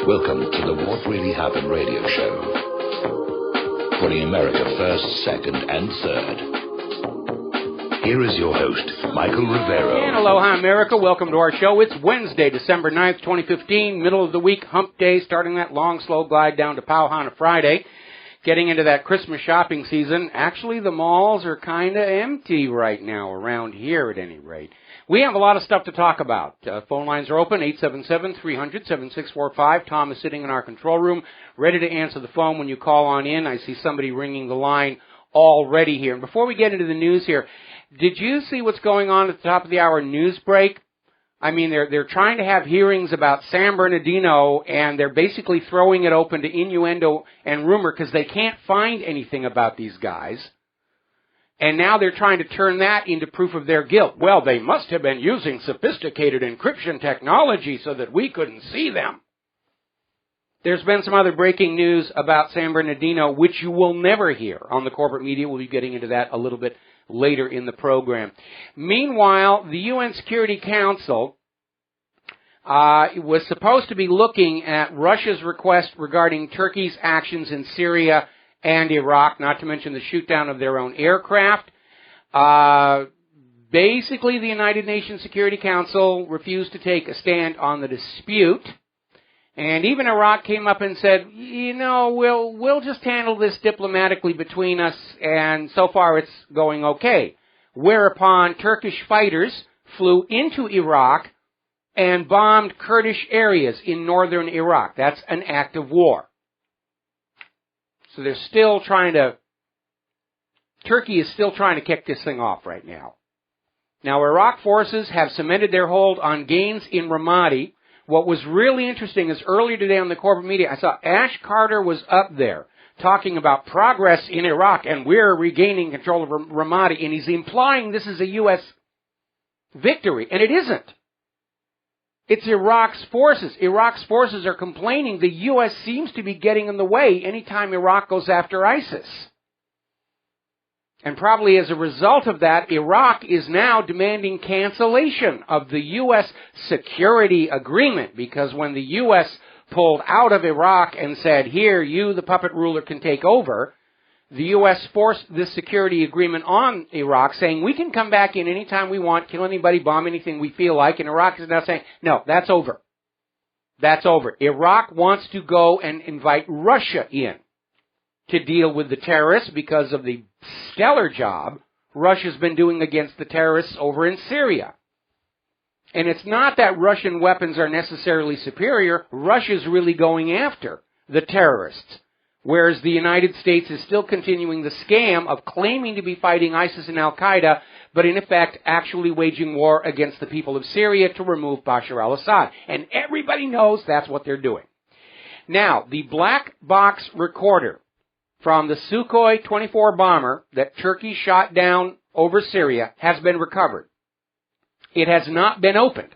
Welcome to the What Really Happened radio show. Putting America first, second, and third. Here is your host, Michael Rivero. And aloha, America. Welcome to our show. It's Wednesday, December 9th, 2015, middle of the week, hump day, starting that long, slow glide down to Kaahumanu Friday. Getting into that Christmas shopping season. Actually, the malls are kind of empty right now, around here at any rate. We have a lot of stuff to talk about. Phone lines are open, 877-300-7645. Tom is sitting in our control room, ready to answer the phone when you call on in. I see somebody ringing the line already here. And before we get into the news here, did you see what's going on at the top of the hour news break? I mean, they're trying to have hearings about San Bernardino, and they're basically throwing it open to innuendo and rumor because they can't find anything about these guys. And now they're trying to turn that into proof of their guilt. Well, they must have been using sophisticated encryption technology so that we couldn't see them. There's been some other breaking news about San Bernardino, which you will never hear on the corporate media. We'll be getting into that a little bit later in the program. Meanwhile, the UN Security Council was supposed to be looking at Russia's request regarding Turkey's actions in Syria and Iraq, not to mention the shoot-down of their own aircraft. Basically, the United Nations Security Council refused to take a stand on the dispute. And even Iraq came up and said, you know, we'll just handle this diplomatically between us, and so far it's going okay. Whereupon Turkish fighters flew into Iraq and bombed Kurdish areas in northern Iraq. That's an act of war. So they're still Turkey is still trying to kick this thing off right now. Now, Iraq forces have cemented their hold on gains in Ramadi. What was really interesting is earlier today on the corporate media, I saw Ash Carter was up there talking about progress in Iraq and we're regaining control of Ramadi, and he's implying this is a U.S. victory, and it isn't. It's Iraq's forces. Iraq's forces are complaining the U.S. seems to be getting in the way anytime Iraq goes after ISIS. And probably as a result of that, Iraq is now demanding cancellation of the U.S. security agreement, because when the U.S. pulled out of Iraq and said, here, you, the puppet ruler, can take over, the U.S. forced this security agreement on Iraq, saying we can come back in anytime we want, kill anybody, bomb anything we feel like, and Iraq is now saying, no, that's over. That's over. Iraq wants to go and invite Russia in to deal with the terrorists because of the stellar job Russia's been doing against the terrorists over in Syria. And it's not that Russian weapons are necessarily superior. Russia's really going after the terrorists, whereas the United States is still continuing the scam of claiming to be fighting ISIS and Al-Qaeda, but in effect actually waging war against the people of Syria to remove Bashar al-Assad. And everybody knows that's what they're doing. Now, the black box recorder from the Sukhoi 24 bomber that Turkey shot down over Syria has been recovered. It has not been opened.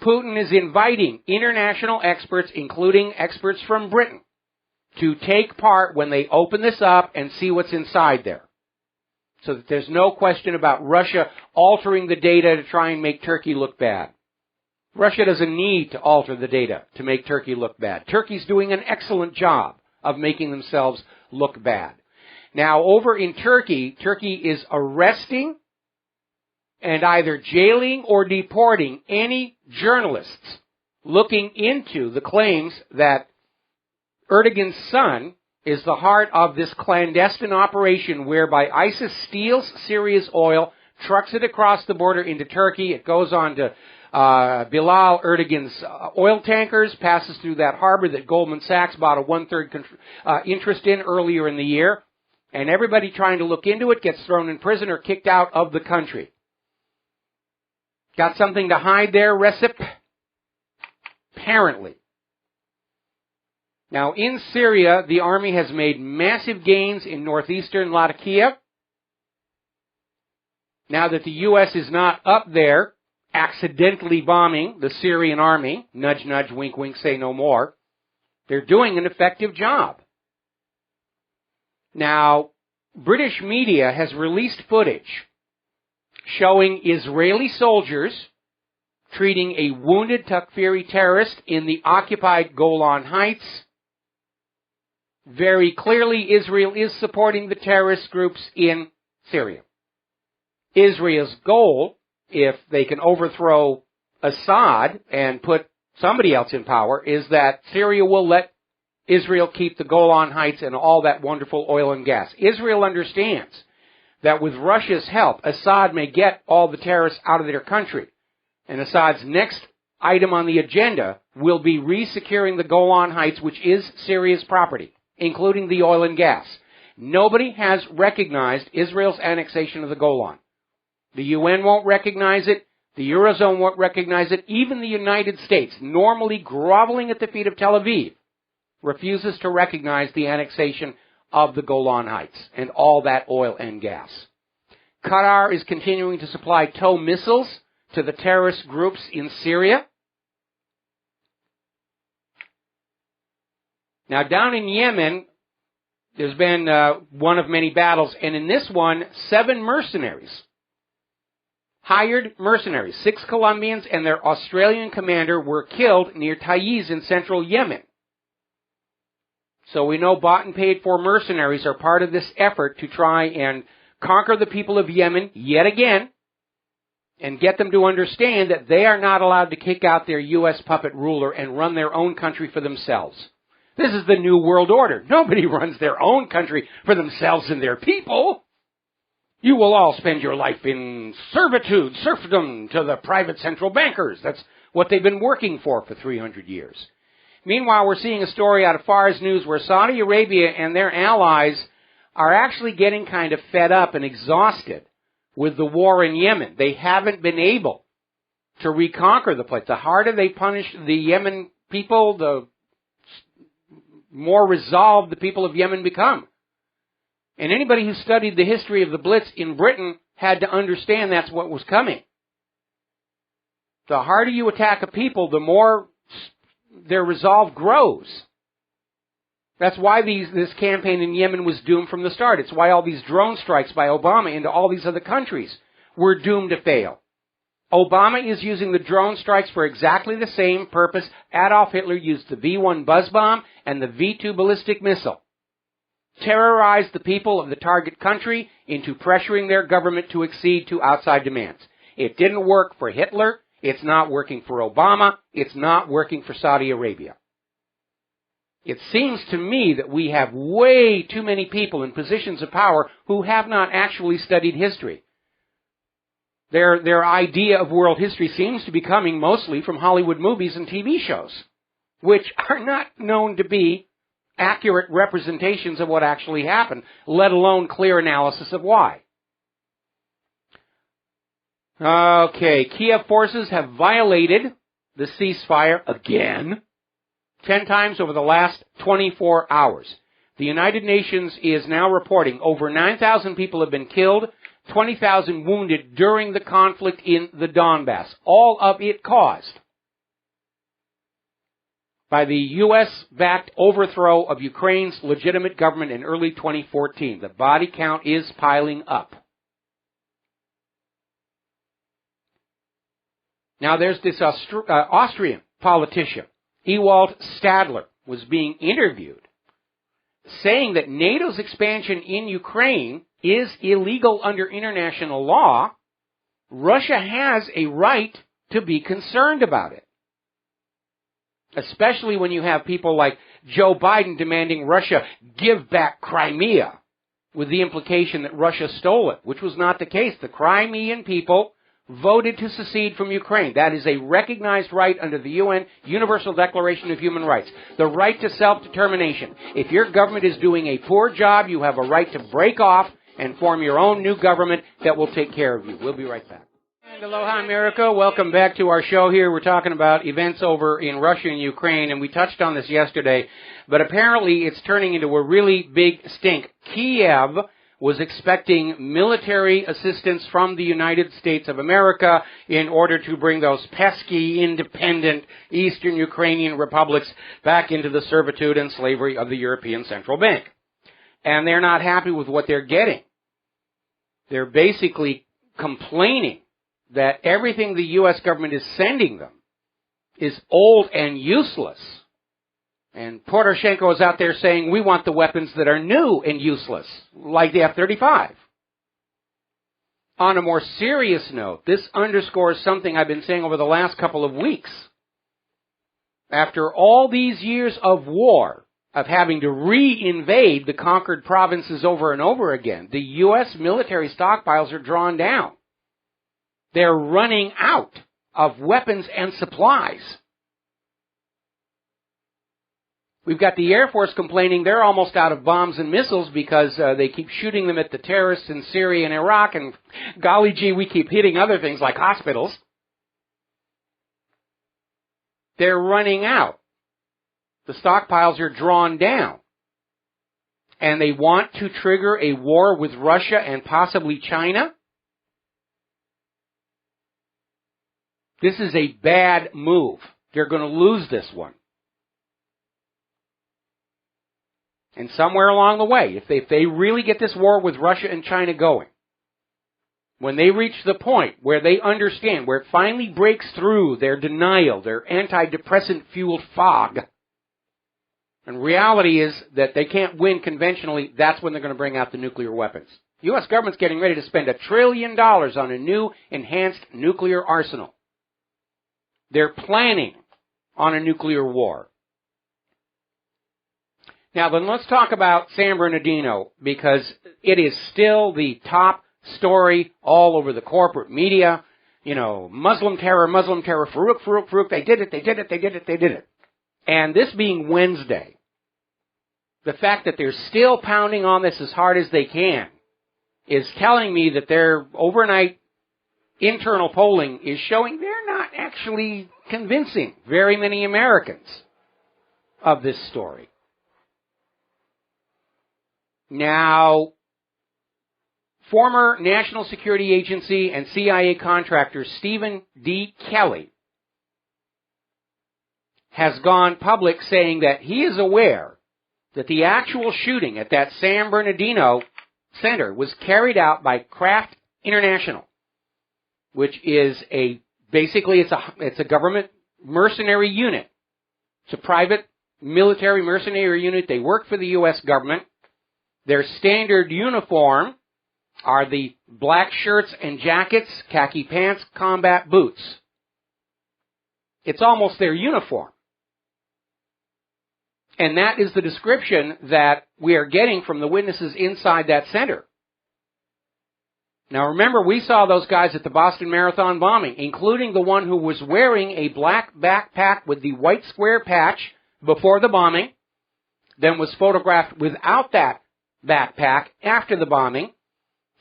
Putin is inviting international experts, including experts from Britain, to take part when they open this up and see what's inside there. So that there's no question about Russia altering the data to try and make Turkey look bad. Russia doesn't need to alter the data to make Turkey look bad. Turkey's doing an excellent job of making themselves look bad. Now, over in Turkey, Turkey is arresting and either jailing or deporting any journalists looking into the claims that Erdogan's son is the heart of this clandestine operation whereby ISIS steals Syria's oil, trucks it across the border into Turkey. It goes on to Bilal Erdogan's oil tankers, passes through that harbor that Goldman Sachs bought a one-third interest in earlier in the year, and everybody trying to look into it gets thrown in prison or kicked out of the country. Got something to hide there, Recep? Apparently. Now, in Syria, the army has made massive gains in northeastern Latakia. Now that the U.S. is not up there accidentally bombing the Syrian army, nudge, nudge, wink, wink, say no more, they're doing an effective job. Now, British media has released footage showing Israeli soldiers treating a wounded Takfiri terrorist in the occupied Golan Heights. Very clearly, Israel is supporting the terrorist groups in Syria. Israel's goal, if they can overthrow Assad and put somebody else in power, is that Syria will let Israel keep the Golan Heights and all that wonderful oil and gas. Israel understands that with Russia's help, Assad may get all the terrorists out of their country. And Assad's next item on the agenda will be resecuring the Golan Heights, which is Syria's property, including the oil and gas. Nobody has recognized Israel's annexation of the Golan. The UN won't recognize it. The Eurozone won't recognize it. Even the United States, normally groveling at the feet of Tel Aviv, refuses to recognize the annexation of the Golan Heights and all that oil and gas. Qatar is continuing to supply TOW missiles to the terrorist groups in Syria. Now, down in Yemen, there's been one of many battles, and in this one, 7 mercenaries, hired mercenaries, 6 Colombians and their Australian commander were killed near Taiz in central Yemen. So we know bought and paid for mercenaries are part of this effort to try and conquer the people of Yemen yet again and get them to understand that they are not allowed to kick out their U.S. puppet ruler and run their own country for themselves. This is the New World Order. Nobody runs their own country for themselves and their people. You will all spend your life in servitude, serfdom to the private central bankers. That's what they've been working for 300 years. Meanwhile, we're seeing a story out of Fars News where Saudi Arabia and their allies are actually getting kind of fed up and exhausted with the war in Yemen. They haven't been able to reconquer the place. The harder they punish the Yemen people, the more resolved the people of Yemen become. And anybody who studied the history of the Blitz in Britain had to understand that's what was coming. The harder you attack a people, the more their resolve grows. That's why this campaign in Yemen was doomed from the start. It's why all these drone strikes by Obama into all these other countries were doomed to fail. Obama is using the drone strikes for exactly the same purpose Adolf Hitler used the V-1 buzz bomb and the V-2 ballistic missile. Terrorize the people of the target country into pressuring their government to accede to outside demands. It didn't work for Hitler. It's not working for Obama. It's not working for Saudi Arabia. It seems to me that we have way too many people in positions of power who have not actually studied history. Their idea of world history seems to be coming mostly from Hollywood movies and TV shows, which are not known to be accurate representations of what actually happened, let alone clear analysis of why. Okay, Kiev forces have violated the ceasefire again 10 times over the last 24 hours. The United Nations is now reporting over 9,000 people have been killed, 20,000 wounded during the conflict in the Donbass. All of it caused by the U.S.-backed overthrow of Ukraine's legitimate government in early 2014. The body count is piling up. Now there's this Austrian politician, Ewald Stadler, was being interviewed, saying that NATO's expansion in Ukraine is illegal under international law. Russia has a right to be concerned about it, especially when you have people like Joe Biden demanding Russia give back Crimea, with the implication that Russia stole it, which was not the case. The Crimean people voted to secede from Ukraine. That is a recognized right under the UN Universal Declaration of Human Rights. The right to self-determination. If your government is doing a poor job, you have a right to break off and form your own new government that will take care of you. We'll be right back. And aloha, America. Welcome back to our show here. We're talking about events over in Russia and Ukraine, and we touched on this yesterday, but apparently it's turning into a really big stink. Kiev was expecting military assistance from the United States of America in order to bring those pesky, independent Eastern Ukrainian republics back into the servitude and slavery of the European Central Bank. And they're not happy with what they're getting. They're basically complaining that everything the U.S. government is sending them is old and useless. And Poroshenko is out there saying, we want the weapons that are new and useless, like the F-35. On a more serious note, this underscores something I've been saying over the last couple of weeks. After all these years of war, of having to re-invade the conquered provinces over and over again, the U.S. military stockpiles are drawn down. They're running out of weapons and supplies. We've got the Air Force complaining they're almost out of bombs and missiles because they keep shooting them at the terrorists in Syria and Iraq, and golly gee, we keep hitting other things like hospitals. They're running out. The stockpiles are drawn down. And they want to trigger a war with Russia and possibly China. This is a bad move. They're going to lose this one. And somewhere along the way, if they really get this war with Russia and China going, when they reach the point where they understand, where it finally breaks through their denial, their antidepressant-fueled fog, and reality is that they can't win conventionally, that's when they're going to bring out the nuclear weapons. The U.S. government's getting ready to spend $1 trillion on a new, enhanced nuclear arsenal. They're planning on a nuclear war. Now then, let's talk about San Bernardino, because it is still the top story all over the corporate media. You know, Muslim terror, Farouk, they did it. And this being Wednesday, the fact that they're still pounding on this as hard as they can is telling me that their overnight internal polling is showing they're not actually convincing very many Americans of this story. Now, former National Security Agency and CIA contractor Stephen D. Kelly has gone public saying that he is aware that the actual shooting at that San Bernardino center was carried out by Kraft International, which is basically it's a government mercenary unit. It's a private military mercenary unit. They work for the U.S. government. Their standard uniform are the black shirts and jackets, khaki pants, combat boots. It's almost their uniform. And that is the description that we are getting from the witnesses inside that center. Now remember, we saw those guys at the Boston Marathon bombing, including the one who was wearing a black backpack with the white square patch before the bombing, then was photographed without that backpack after the bombing,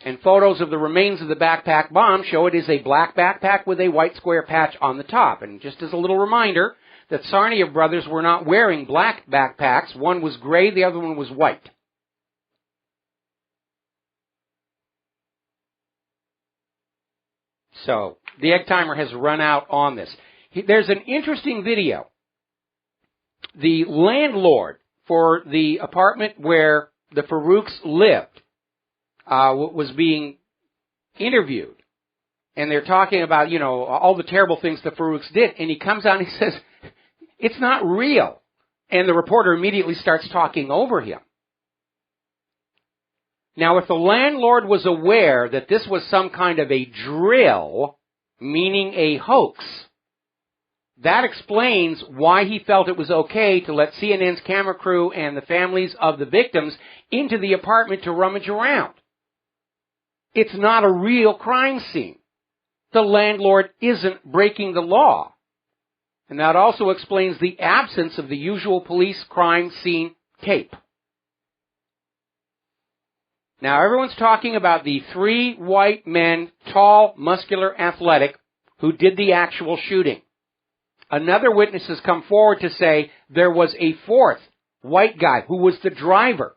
and photos of the remains of the backpack bomb show it is a black backpack with a white square patch on the top. And just as a little reminder, that Tsarnaev brothers were not wearing black backpacks. One was gray, the other one was white. So, the egg timer has run out on this. There's an interesting video. The landlord for the apartment where the Farouks lived was being interviewed. And they're talking about, you know, all the terrible things the Farouks did. And he comes out and he says, it's not real. And the reporter immediately starts talking over him. Now, if the landlord was aware that this was some kind of a drill, meaning a hoax, that explains why he felt it was okay to let CNN's camera crew and the families of the victims into the apartment to rummage around. It's not a real crime scene. The landlord isn't breaking the law. And that also explains the absence of the usual police crime scene tape. Now, everyone's talking about the 3 white men, tall, muscular, athletic, who did the actual shooting. Another witness has come forward to say there was a 4th white guy who was the driver,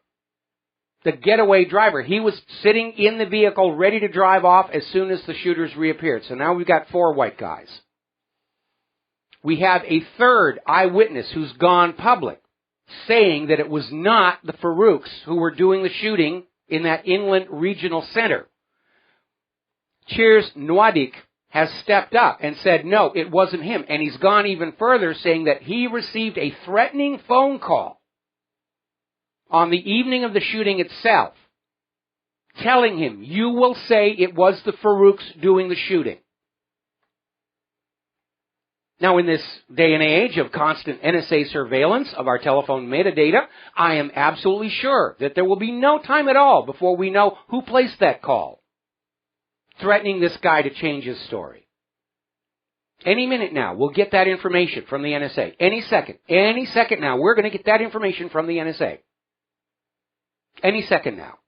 the getaway driver. He was sitting in the vehicle ready to drive off as soon as the shooters reappeared. So now we've got 4 white guys. We have a 3rd eyewitness who's gone public, saying that it was not the Farouks who were doing the shooting in that inland regional center. Cheers Nwadik has stepped up and said, no, it wasn't him. And he's gone even further, saying that he received a threatening phone call on the evening of the shooting itself, telling him, you will say it was the Farouks doing the shooting. Now, in this day and age of constant NSA surveillance of our telephone metadata, I am absolutely sure that there will be no time at all before we know who placed that call, threatening this guy to change his story. Any minute now, we'll get that information from the NSA. Any second now, we're going to get that information from the NSA. Any second now.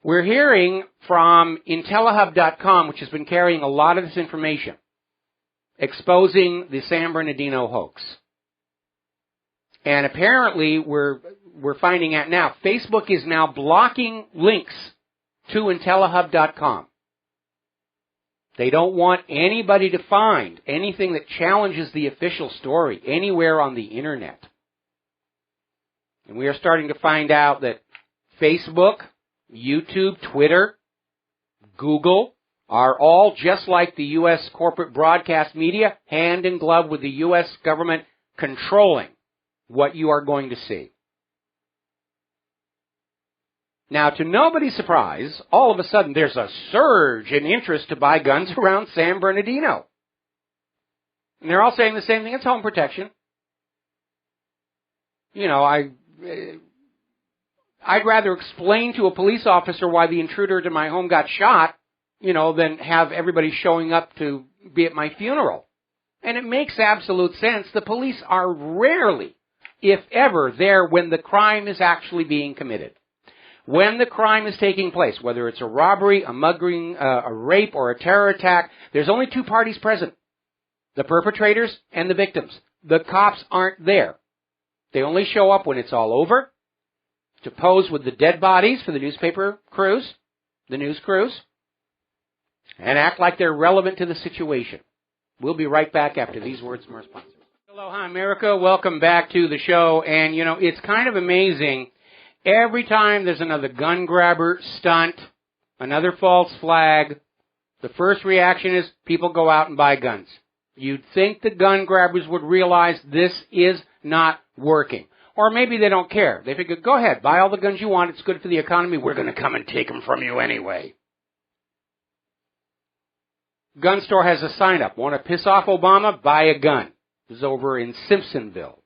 We're hearing from IntelliHub.com, which has been carrying a lot of this information, exposing the San Bernardino hoax. And apparently, we're finding out now, Facebook is now blocking links to IntelliHub.com. They don't want anybody to find anything that challenges the official story anywhere on the Internet. And we are starting to find out that Facebook, YouTube, Twitter, Google are all just like the U.S. corporate broadcast media, hand in glove with the U.S. government controlling what you are going to see. Now, to nobody's surprise, all of a sudden there's a surge in interest to buy guns around San Bernardino. And they're all saying the same thing, it's home protection. You know, I'd rather explain to a police officer why the intruder to my home got shot, than have everybody showing up to be at my funeral. And it makes absolute sense. The police are rarely, if ever, there when the crime is actually being committed. When the crime is taking place, whether it's a robbery, a mugging, a rape, or a terror attack, there's only two parties present. The perpetrators and the victims. The cops aren't there. They only show up when it's all over, to pose with the dead bodies for the newspaper crews, the news crews, and act like they're relevant to the situation. We'll be right back after these words from our sponsors. Aloha, America. Welcome back to the show. And, it's kind of amazing. Every time there's another gun grabber stunt, another false flag, the first reaction is people go out and buy guns. You'd think the gun grabbers would realize this is not working. Or maybe they don't care. They figure, go ahead, buy all the guns you want. It's good for the economy. We're going to come and take them from you anyway. Gun store has a sign up. Want to piss off Obama? Buy a gun. This is over in Simpsonville.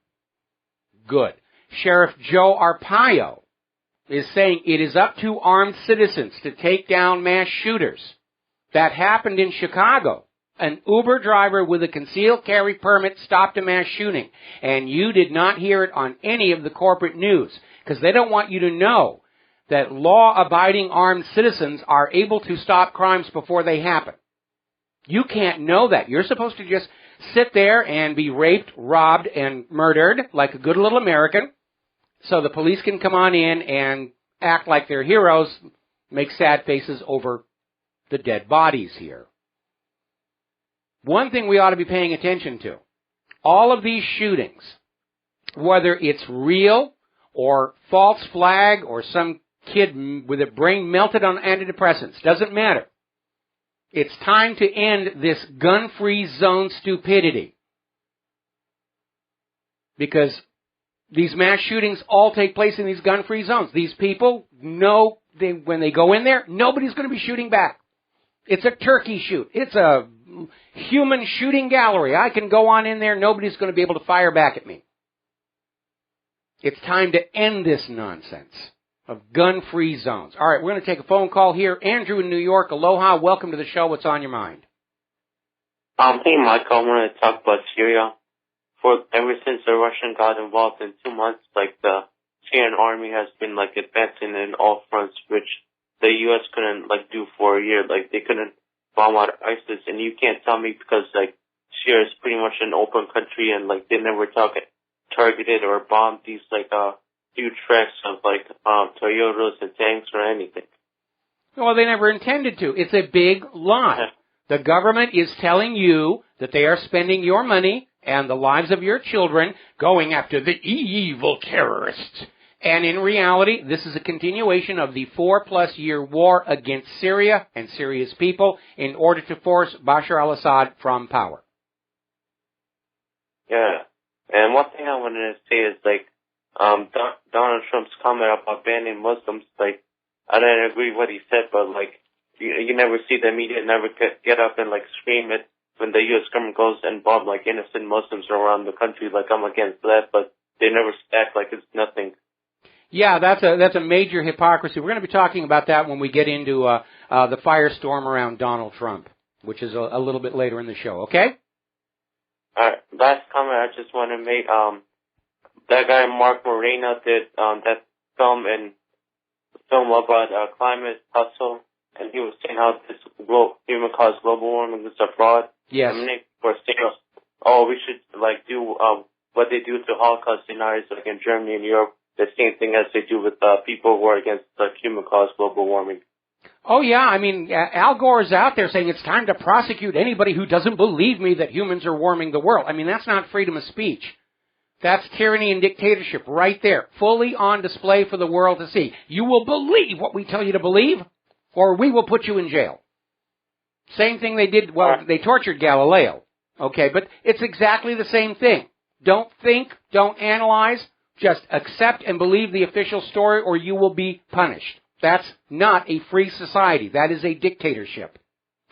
Good. Sheriff Joe Arpaio is saying it is up to armed citizens to take down mass shooters. That happened in Chicago. An Uber driver with a concealed carry permit stopped a mass shooting, and you did not hear it on any of the corporate news, because they don't want you to know that law-abiding armed citizens are able to stop crimes before they happen. You can't know that. You're supposed to just sit there and be raped, robbed, and murdered like a good little American, so the police can come on in and act like they're heroes, make sad faces over the dead bodies here. One thing we ought to be paying attention to, all of these shootings, whether it's real or false flag or some kid with a brain melted on antidepressants, doesn't matter. It's time to end this gun-free zone stupidity. Because these mass shootings all take place in these gun-free zones. These people know when they go in there, nobody's going to be shooting back. It's a turkey shoot. It's a human shooting gallery. I can go on in there. Nobody's going to be able to fire back at me. It's time to end this nonsense of gun-free zones. All right, we're going to take a phone call here. Andrew in New York. Aloha. Welcome to the show. What's on your mind? Hey, Michael. I want to talk about Syria. Ever since the Russian got involved in 2 months, the Syrian army has been advancing in all fronts, which the U.S. couldn't do for a year. They couldn't bomb out ISIS, and you can't tell me because Syria is pretty much an open country, and they never targeted or bombed these huge tracks of Toyotas and tanks or anything. Well, they never intended to. It's a big lie. The government is telling you that they are spending your money and the lives of your children going after the evil terrorists. And in reality, this is a continuation of the 4+ year war against Syria and Syria's people in order to force Bashar al-Assad from power. Yeah. And one thing I wanted to say is, like, Donald Trump's comment about banning Muslims, like, I didn't agree with what he said, but, like, you never see the media never get up and, like, scream it when the U.S. government goes and bomb, like, innocent Muslims around the country. Like, I'm against that, but they never act like it's nothing. Yeah, that's a major hypocrisy. We're going to be talking about that when we get into the firestorm around Donald Trump, which is a little bit later in the show, okay? All right. Last comment I just want to make, that guy Mark Morena did that film about climate hustle, and he was saying how this human-caused global warming is a fraud. Yes. I mean, for saying, we should like do what they do to Holocaust deniers, like in Germany and Europe, the same thing as they do with people who are against human-caused global warming. Oh, yeah. I mean, Al Gore is out there saying it's time to prosecute anybody who doesn't believe me that humans are warming the world. I mean, that's not freedom of speech. That's tyranny and dictatorship right there, fully on display for the world to see. You will believe what we tell you to believe, or we will put you in jail. Same thing they did, they tortured Galileo. Okay, but it's exactly the same thing. Don't think, don't analyze, just accept and believe the official story, or you will be punished. That's not a free society. That is a dictatorship.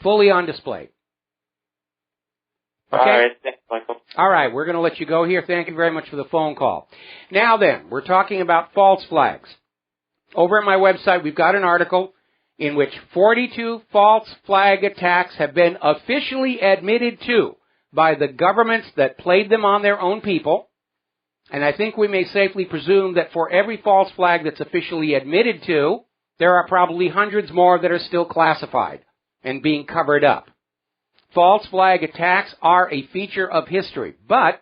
Fully on display. Okay? All right. Thanks, Michael. All right. We're going to let you go here. Thank you very much for the phone call. Now then, we're talking about false flags. Over at my website, we've got an article in which 42 false flag attacks have been officially admitted to by the governments that played them on their own people. And I think we may safely presume that for every false flag that's officially admitted to, there are probably hundreds more that are still classified and being covered up. False flag attacks are a feature of history, but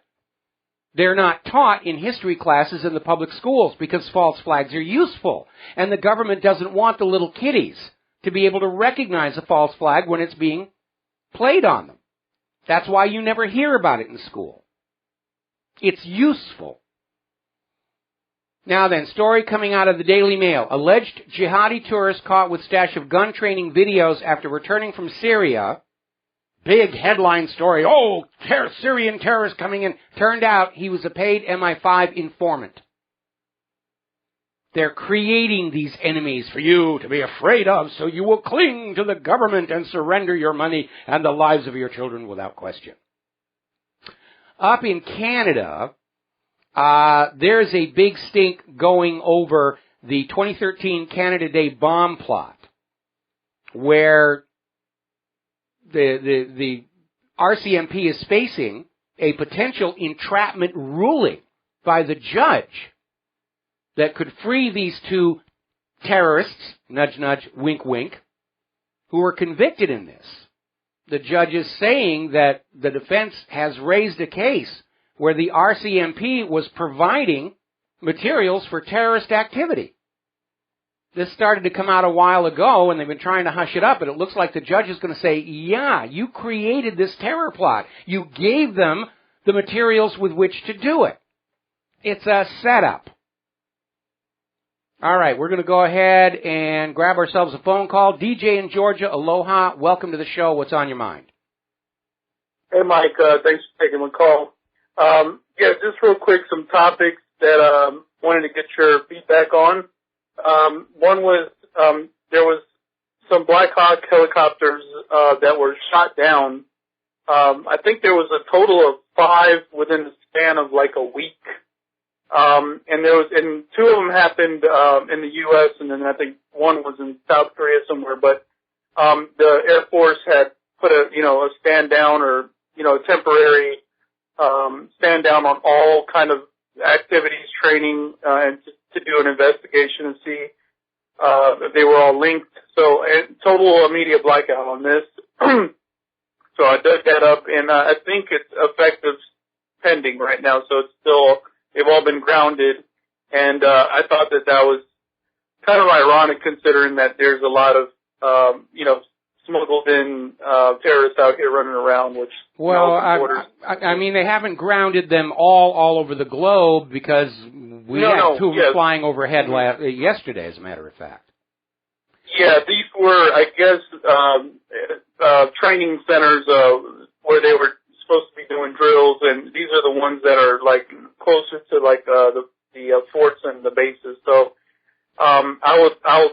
they're not taught in history classes in the public schools because false flags are useful, and the government doesn't want the little kiddies to be able to recognize a false flag when it's being played on them. That's why you never hear about it in school. It's useful. Now then, story coming out of the Daily Mail. Alleged jihadi tourist caught with stash of gun training videos after returning from Syria. Big headline story. Oh, Syrian terrorists coming in. Turned out he was a paid MI5 informant. They're creating these enemies for you to be afraid of, so you will cling to the government and surrender your money and the lives of your children without question. Up in Canada, there's a big stink going over the 2013 Canada Day bomb plot, where the RCMP is facing a potential entrapment ruling by the judge that could free these two terrorists, nudge, nudge, wink, wink, who were convicted in this. The judge is saying that the defense has raised a case where the RCMP was providing materials for terrorist activity. This started to come out a while ago, and they've been trying to hush it up, but it looks like the judge is going to say, yeah, you created this terror plot. You gave them the materials with which to do it. It's a setup. All right, we're going to go ahead and grab ourselves a phone call. DJ in Georgia, aloha. Welcome to the show. What's on your mind? Hey, Mike. Thanks for taking my call. Just real quick, some topics that wanted to get your feedback on. One was there was some Black Hawk helicopters that were shot down. I think there was a total of 5 within the span of like a week. And 2 of them happened in the U.S. and then I think one was in South Korea somewhere. But the Air Force had put a stand down or a temporary stand down on all kind of activities, training, and to do an investigation and see if they were all linked. So total media blackout on this. So I dug that up, and I think it's effective pending right now. So it's still, they've all been grounded, and I thought that was kind of ironic considering that there's a lot of smuggled in terrorists out here running around, which I mean, they haven't grounded them all over the globe because We had two of them flying overhead yesterday, as a matter of fact. Yeah, these were, I guess, training centers where they were supposed to be doing drills, and these are the ones that are like closer to like the forts and the bases. So I'll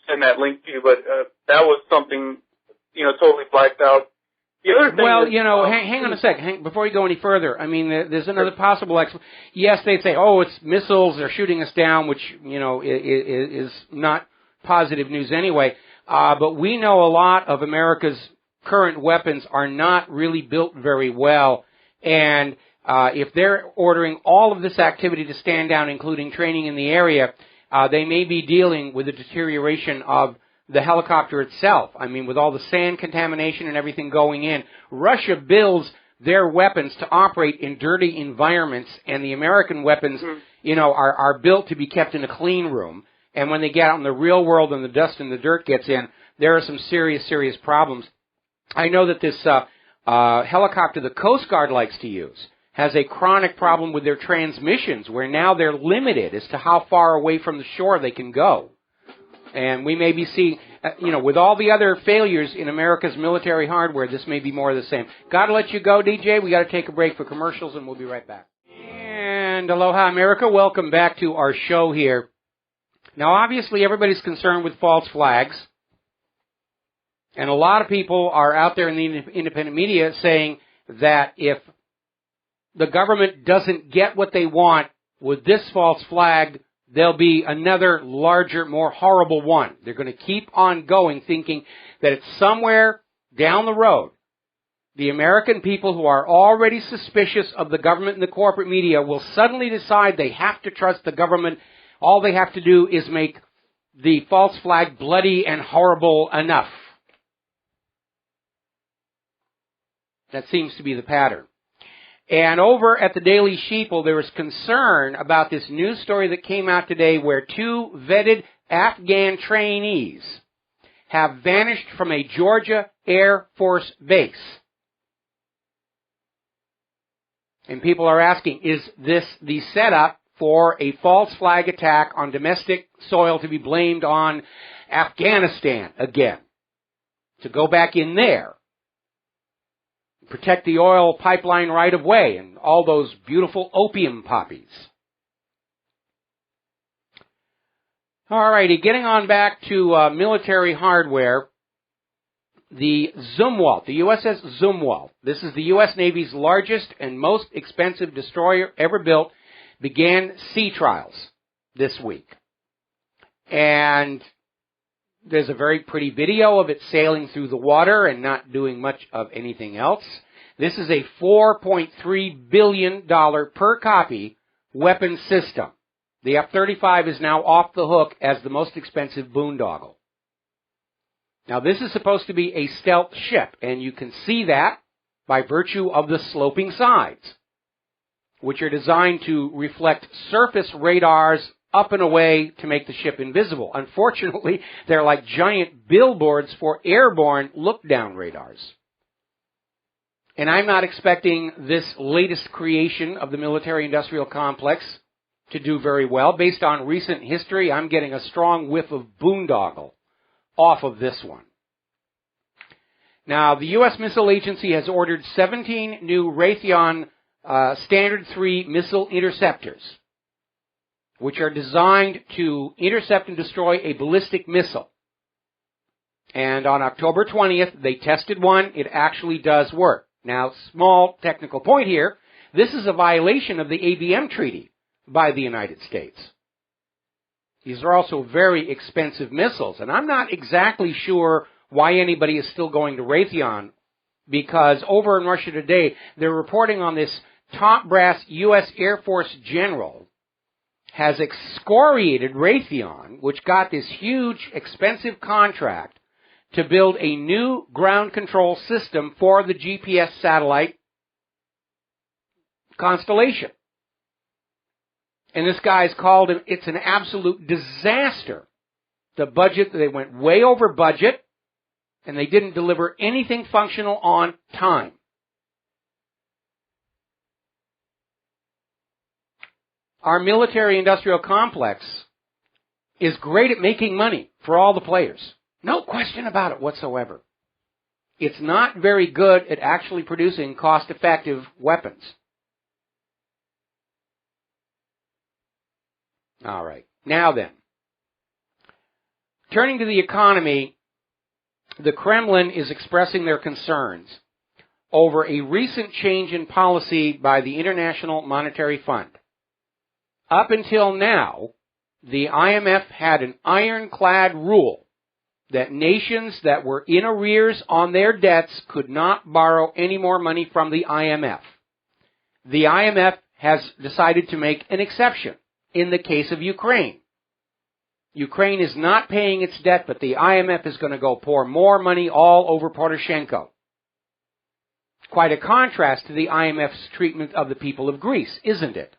send that link to you, but that was something totally blacked out. The other thing hang on a sec. Before you go any further, I mean, there's another possible explanation. Yes, they'd say, oh, it's missiles, they're shooting us down, which, is not positive news anyway. But we know a lot of America's current weapons are not really built very well. And if they're ordering all of this activity to stand down, including training in the area, they may be dealing with the deterioration of the helicopter itself. I mean, with all the sand contamination and everything going in, Russia builds their weapons to operate in dirty environments, and the American weapons, are built to be kept in a clean room. And when they get out in the real world and the dust and the dirt gets in, there are some serious, serious problems. I know that this helicopter the Coast Guard likes to use has a chronic problem with their transmissions, where now they're limited as to how far away from the shore they can go. And we may be seeing, with all the other failures in America's military hardware, this may be more of the same. Got to let you go, DJ. We got to take a break for commercials, and we'll be right back. And aloha, America. Welcome back to our show here. Now, obviously, everybody's concerned with false flags. And a lot of people are out there in the independent media saying that if the government doesn't get what they want with this false flag, there'll be another larger, more horrible one. They're going to keep on going, thinking that it's somewhere down the road. The American people who are already suspicious of the government and the corporate media will suddenly decide they have to trust the government. All they have to do is make the false flag bloody and horrible enough. That seems to be the pattern. And over at the Daily Sheeple, there was concern about this news story that came out today where two vetted Afghan trainees have vanished from a Georgia Air Force base. And people are asking, is this the setup for a false flag attack on domestic soil to be blamed on Afghanistan again? To go back in there, protect the oil pipeline right of way and all those beautiful opium poppies. All righty, getting on back to military hardware. The Zumwalt, the USS Zumwalt, this is the U.S. Navy's largest and most expensive destroyer ever built, began sea trials this week. And there's a very pretty video of it sailing through the water and not doing much of anything else. This is a $4.3 billion per copy weapon system. The F-35 is now off the hook as the most expensive boondoggle. Now, this is supposed to be a stealth ship, and you can see that by virtue of the sloping sides, which are designed to reflect surface radars up and away to make the ship invisible. Unfortunately, they're like giant billboards for airborne look-down radars. And I'm not expecting this latest creation of the military-industrial complex to do very well. Based on recent history, I'm getting a strong whiff of boondoggle off of this one. Now, the U.S. Missile Agency has ordered 17 new Raytheon Standard 3 missile interceptors, which are designed to intercept and destroy a ballistic missile. And on October 20th, they tested one. It actually does work. Now, small technical point here. This is a violation of the ABM Treaty by the United States. These are also very expensive missiles, and I'm not exactly sure why anybody is still going to Raytheon, because over in Russia today, they're reporting on this top brass U.S. Air Force general has excoriated Raytheon, which got this huge, expensive contract to build a new ground control system for the GPS satellite constellation. And this guy's called him, it's an absolute disaster. The budget, they went way over budget, and they didn't deliver anything functional on time. our military-industrial complex is great at making money for all the players. No question about it whatsoever. It's not very good at actually producing cost-effective weapons. All right. Now then, turning to the economy, the Kremlin is expressing their concerns over a recent change in policy by the International Monetary Fund. Up until now, the IMF had an ironclad rule that nations that were in arrears on their debts could not borrow any more money from the IMF. The IMF has decided to make an exception in the case of Ukraine. Ukraine is not paying its debt, but the IMF is going to go pour more money all over Poroshenko. Quite a contrast to the IMF's treatment of the people of Greece, isn't it?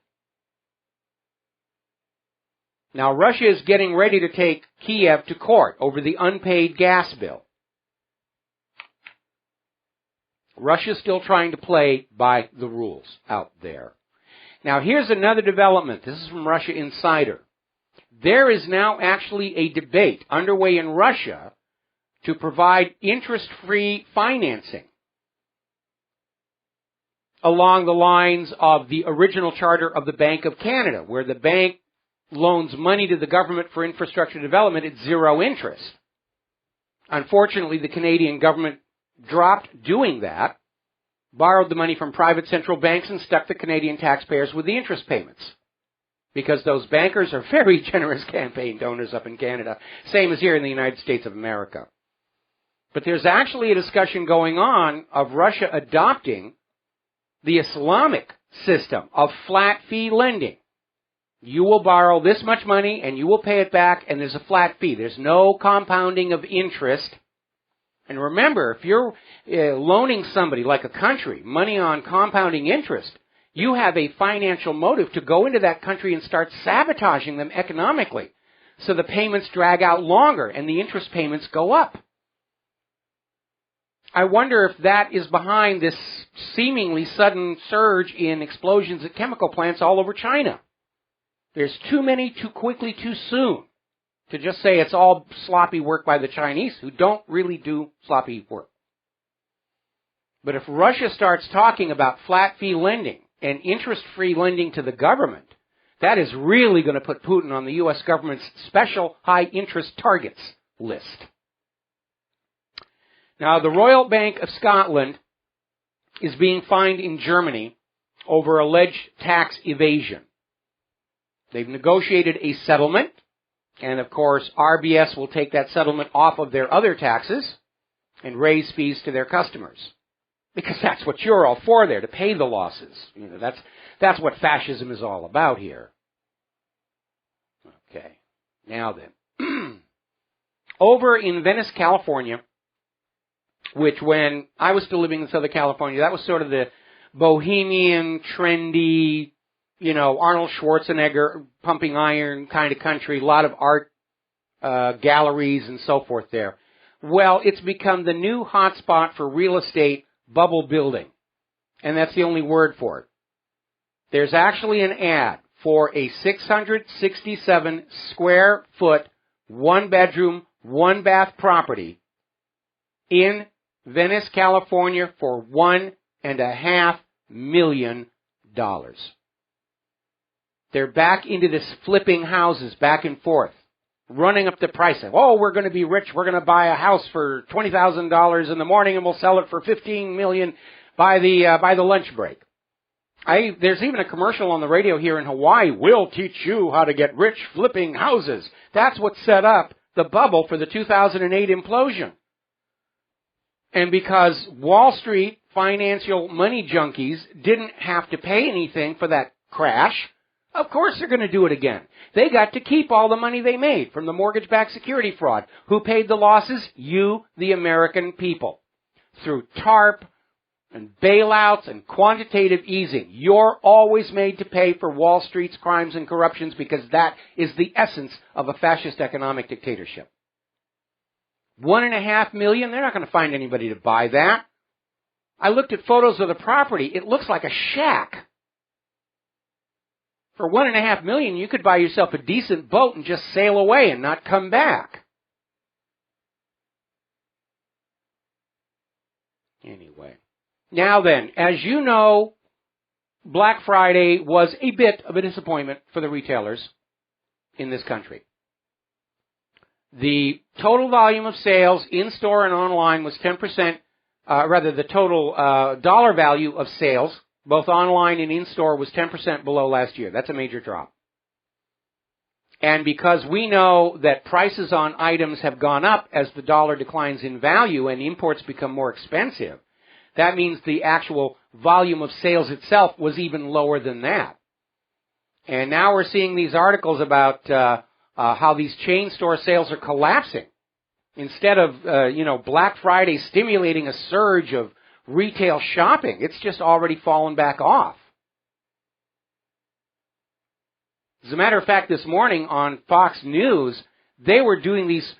Now, Russia is getting ready to take Kiev to court over the unpaid gas bill. Russia's still trying to play by the rules out there. Now, here's another development. This is from Russia Insider. There is now actually a debate underway in Russia to provide interest-free financing along the lines of the original charter of the Bank of Canada, where the bank loans money to the government for infrastructure development at zero interest. Unfortunately, the Canadian government dropped doing that, borrowed the money from private central banks, and stuck the Canadian taxpayers with the interest payments. Because those bankers are very generous campaign donors up in Canada, same as here in the United States of America. But there's actually a discussion going on of Russia adopting the Islamic system of flat fee lending. You will borrow this much money and you will pay it back, and there's a flat fee. There's no compounding of interest. And remember, if you're loaning somebody, like a country, money on compounding interest, you have a financial motive to go into that country and start sabotaging them economically. So the payments drag out longer and the interest payments go up. I wonder if that is behind this seemingly sudden surge in explosions at chemical plants all over China. There's too many, too quickly, too soon to just say it's all sloppy work by the Chinese, who don't really do sloppy work. But if Russia starts talking about flat fee lending and interest-free lending to the government, that is really going to put Putin on the U.S. government's special high-interest targets list. Now, the Royal Bank of Scotland is being fined in Germany over alleged tax evasion. They've negotiated a settlement, and of course, RBS will take that settlement off of their other taxes and raise fees to their customers. Because that's what you're all for there, to pay the losses. You know, that's what fascism is all about here. Okay. Now then. Over in Venice, California, which when I was still living in Southern California, that was sort of the bohemian, trendy, you know, Arnold Schwarzenegger, pumping iron kind of country, a lot of art galleries and so forth there. Well, it's become the new hotspot for real estate bubble building, and that's the only word for it. There's actually an ad for a 667 square foot, one bedroom, one bath property in Venice, California for $1.5 million. They're back into this flipping houses back and forth, running up the price. Oh, we're going to be rich. We're going to buy a house for $20,000 in the morning, and we'll sell it for $15 million by the lunch break. There's even a commercial on the radio here in Hawaii. We'll teach you how to get rich flipping houses. That's what set up the bubble for the 2008 implosion. And because Wall Street financial money junkies didn't have to pay anything for that crash, of course they're going to do it again. They got to keep all the money they made from the mortgage-backed security fraud. Who paid the losses? You, the American people. Through TARP and bailouts and quantitative easing. You're always made to pay for Wall Street's crimes and corruptions because that is the essence of a fascist economic dictatorship. $1.5 million? They're not going to find anybody to buy that. I looked at photos of the property. It looks like a shack. For $1.5 million, you could buy yourself a decent boat and just sail away and not come back. Anyway. Now then, as you know, Black Friday was a bit of a disappointment for the retailers in this country. The total volume of sales in-store and online was 10%, the total dollar value of sales, both online and in-store, was 10% below last year. That's a major drop. And because we know that prices on items have gone up as the dollar declines in value and imports become more expensive, that means the actual volume of sales itself was even lower than that. And now we're seeing these articles about how these chain store sales are collapsing. Instead of, Black Friday stimulating a surge of retail shopping, it's just already fallen back off. As a matter of fact, this morning on Fox News, they were doing these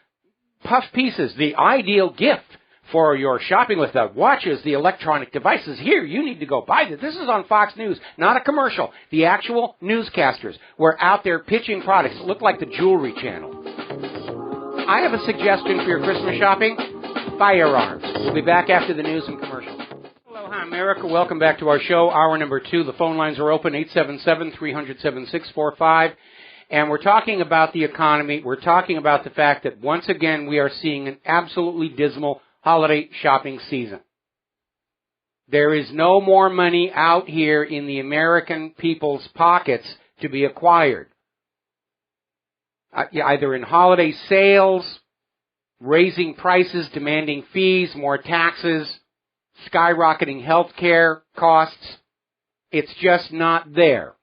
puff pieces, the ideal gift for your shopping with the watches, the electronic devices. Here, you need to go buy this. This is on Fox News, not a commercial. The actual newscasters were out there pitching products that look like the Jewelry Channel. I have a suggestion for your Christmas shopping: firearms. We'll be back after the news and commercials. Hello, hi, America. Welcome back to our show, hour number 2. The phone lines are open, 877-300-7645. And we're talking about the economy. We're talking about the fact that once again we are seeing an absolutely dismal holiday shopping season. There is no more money out here in the American people's pockets to be acquired. Either in holiday sales, raising prices, demanding fees, more taxes, skyrocketing health care costs. It's just not there.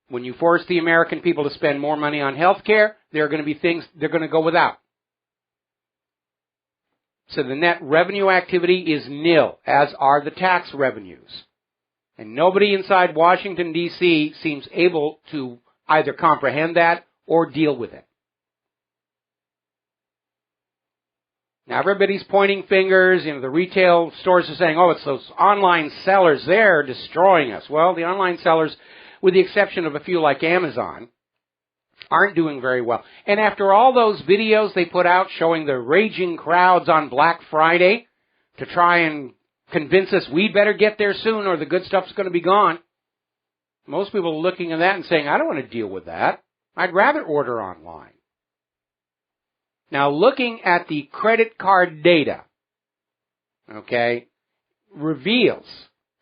When you force the American people to spend more money on health care, there are going to be things they're going to go without. So the net revenue activity is nil, as are the tax revenues. And nobody inside Washington, D.C. seems able to either comprehend that or deal with it. Now everybody's pointing fingers. The retail stores are saying, oh, it's those online sellers, they're destroying us. Well, the online sellers, with the exception of a few like Amazon, aren't doing very well. And after all those videos they put out showing the raging crowds on Black Friday to try and convince us we better get there soon or the good stuff's going to be gone, most people are looking at that and saying, I don't want to deal with that. I'd rather order online. Now, looking at the credit card data, reveals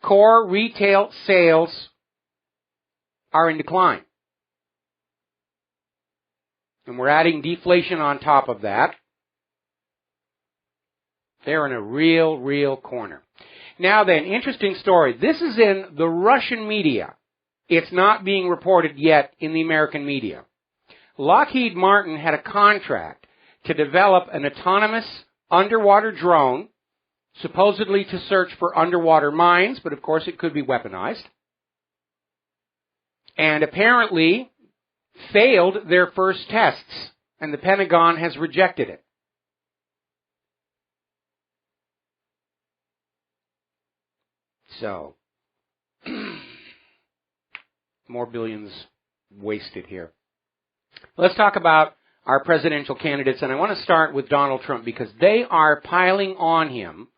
core retail sales are in decline. And we're adding deflation on top of that. They're in a real corner. Now then, interesting story. This is in the Russian media. It's not being reported yet in the American media. Lockheed Martin had a contract to develop an autonomous underwater drone, supposedly to search for underwater mines, but of course it could be weaponized. And apparently failed their first tests, and the Pentagon has rejected it. So, more billions wasted here. Let's talk about our presidential candidates, and I want to start with Donald Trump because they are piling on him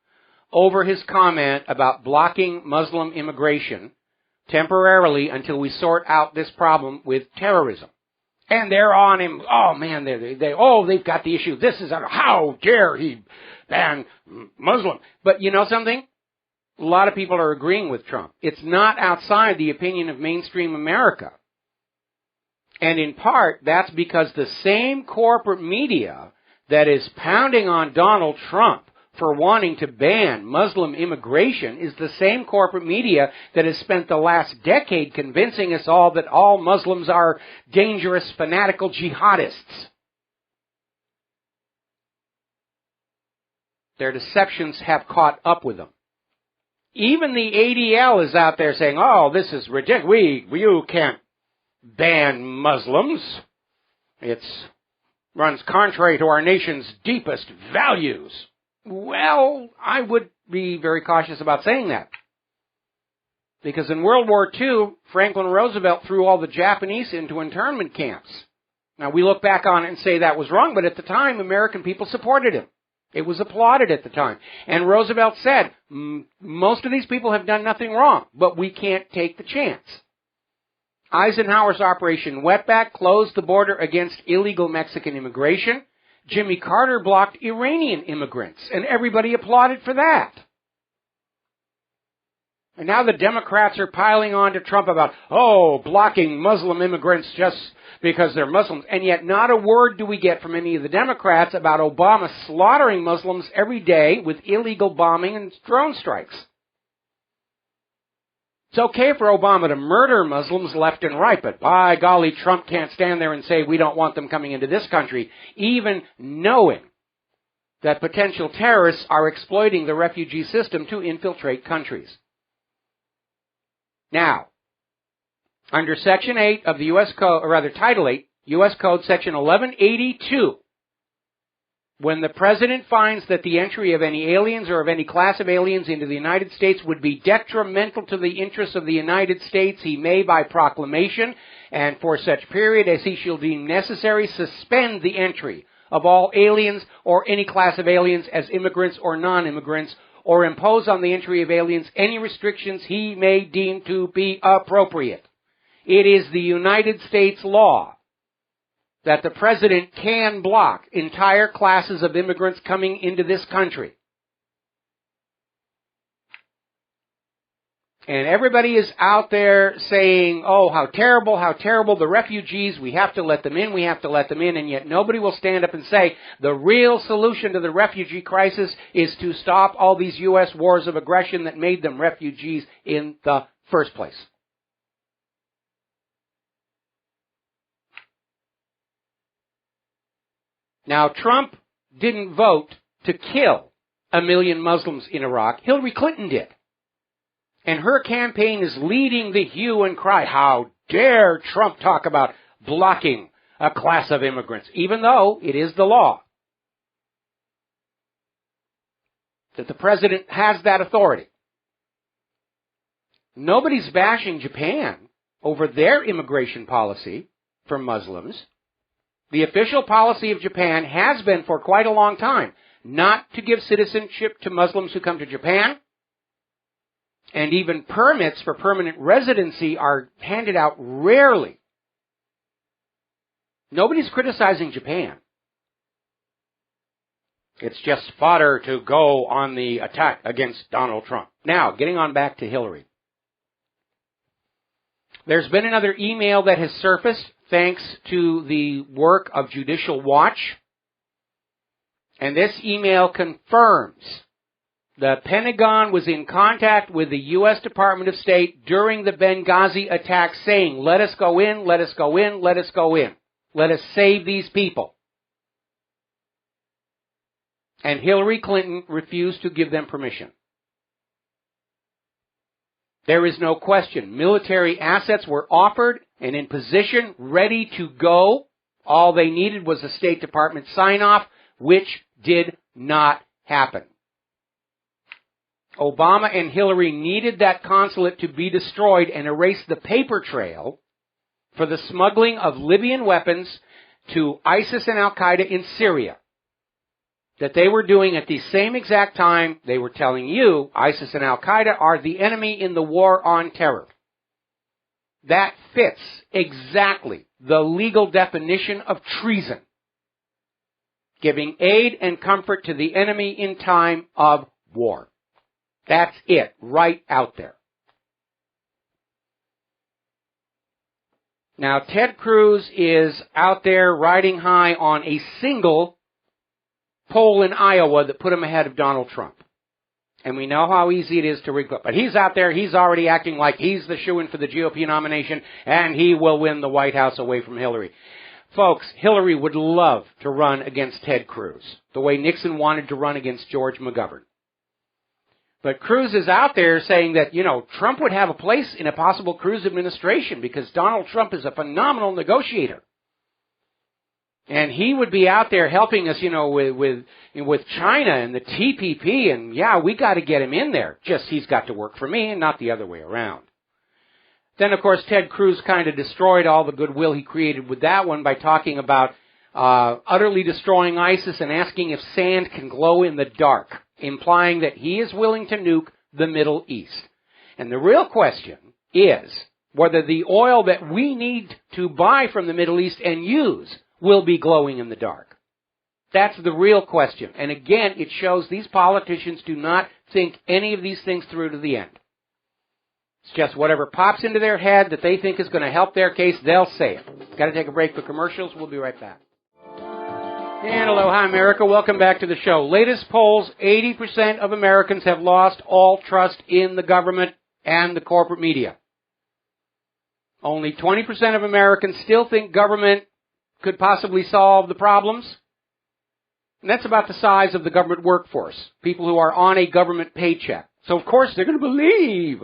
over his comment about blocking Muslim immigration temporarily until we sort out this problem with terrorism. And they're on him. Oh man, they've got the issue. This is how dare he ban Muslim? But you know something? A lot of people are agreeing with Trump. It's not outside the opinion of mainstream America. And in part, that's because the same corporate media that is pounding on Donald Trump for wanting to ban Muslim immigration is the same corporate media that has spent the last decade convincing us all that all Muslims are dangerous, fanatical jihadists. Their deceptions have caught up with them. Even the ADL is out there saying, oh, this is ridiculous. You can't ban Muslims. It runs contrary to our nation's deepest values. Well, I would be very cautious about saying that. Because in World War II, Franklin Roosevelt threw all the Japanese into internment camps. Now, we look back on it and say that was wrong, but at the time, American people supported him. It was applauded at the time. And Roosevelt said, most of these people have done nothing wrong, but we can't take the chance. Eisenhower's Operation Wetback closed the border against illegal Mexican immigration. Jimmy Carter blocked Iranian immigrants, and everybody applauded for that. And now the Democrats are piling on to Trump about, blocking Muslim immigrants just because they're Muslims. And yet not a word do we get from any of the Democrats about Obama slaughtering Muslims every day with illegal bombing and drone strikes. It's okay for Obama to murder Muslims left and right, but by golly, Trump can't stand there and say we don't want them coming into this country, even knowing that potential terrorists are exploiting the refugee system to infiltrate countries. Now, under Section 8 of the U.S. Code, or rather Title 8, U.S. Code Section 1182, when the President finds that the entry of any aliens or of any class of aliens into the United States would be detrimental to the interests of the United States, he may, by proclamation, and for such period as he shall deem necessary, suspend the entry of all aliens or any class of aliens as immigrants or non-immigrants, or impose on the entry of aliens any restrictions he may deem to be appropriate. It is the United States law that the President can block entire classes of immigrants coming into this country. And everybody is out there saying, how terrible, the refugees, we have to let them in, and yet nobody will stand up and say, the real solution to the refugee crisis is to stop all these U.S. wars of aggression that made them refugees in the first place. Now, Trump didn't vote to kill 1 million Muslims in Iraq. Hillary Clinton did. And her campaign is leading the hue and cry. How dare Trump talk about blocking a class of immigrants, even though it is the law that the President has that authority. Nobody's bashing Japan over their immigration policy for Muslims. The official policy of Japan has been for quite a long time not to give citizenship to Muslims who come to Japan. And even permits for permanent residency are handed out rarely. Nobody's criticizing Japan. It's just fodder to go on the attack against Donald Trump. Now, getting on back to Hillary. There's been another email that has surfaced thanks to the work of Judicial Watch. And this email confirms the Pentagon was in contact with the U.S. Department of State during the Benghazi attack saying, let us go in, let us go in, let us go in. Let us save these people. And Hillary Clinton refused to give them permission. There is no question. Military assets were offered and in position, ready to go. All they needed was a State Department sign-off, which did not happen. Obama and Hillary needed that consulate to be destroyed and erase the paper trail for the smuggling of Libyan weapons to ISIS and Al-Qaeda in Syria that they were doing at the same exact time they were telling you ISIS and Al-Qaeda are the enemy in the war on terror. That fits exactly the legal definition of treason, giving aid and comfort to the enemy in time of war. That's it, right out there. Now, Ted Cruz is out there riding high on a single poll in Iowa that put him ahead of Donald Trump. And we know how easy it is to rig. But he's out there, he's already acting like he's the shoo-in for the GOP nomination, and he will win the White House away from Hillary. Folks, Hillary would love to run against Ted Cruz, the way Nixon wanted to run against George McGovern. But Cruz is out there saying that, Trump would have a place in a possible Cruz administration because Donald Trump is a phenomenal negotiator. And he would be out there helping us, with China and the TPP, and we got to get him in there. Just he's got to work for me and not the other way around. Then, of course, Ted Cruz kind of destroyed all the goodwill he created with that one by talking about utterly destroying ISIS and asking if sand can glow in the dark, implying that he is willing to nuke the Middle East. And the real question is whether the oil that we need to buy from the Middle East and use will be glowing in the dark. That's the real question. And again, it shows these politicians do not think any of these things through to the end. It's just whatever pops into their head that they think is going to help their case, they'll say it. Got to take a break for commercials. We'll be right back. And aloha, America. Welcome back to the show. Latest polls, 80% of Americans have lost all trust in the government and the corporate media. Only 20% of Americans still think government could possibly solve the problems. And that's about the size of the government workforce, people who are on a government paycheck. So, of course, they're going to believe,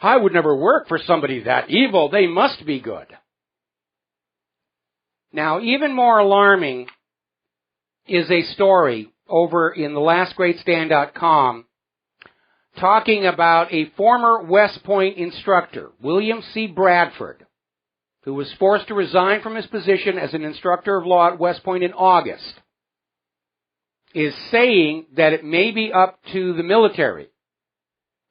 I would never work for somebody that evil. They must be good. Now, even more alarming is a story over in thelastgreatstand.com talking about a former West Point instructor, William C. Bradford, who was forced to resign from his position as an instructor of law at West Point in August, is saying that it may be up to the military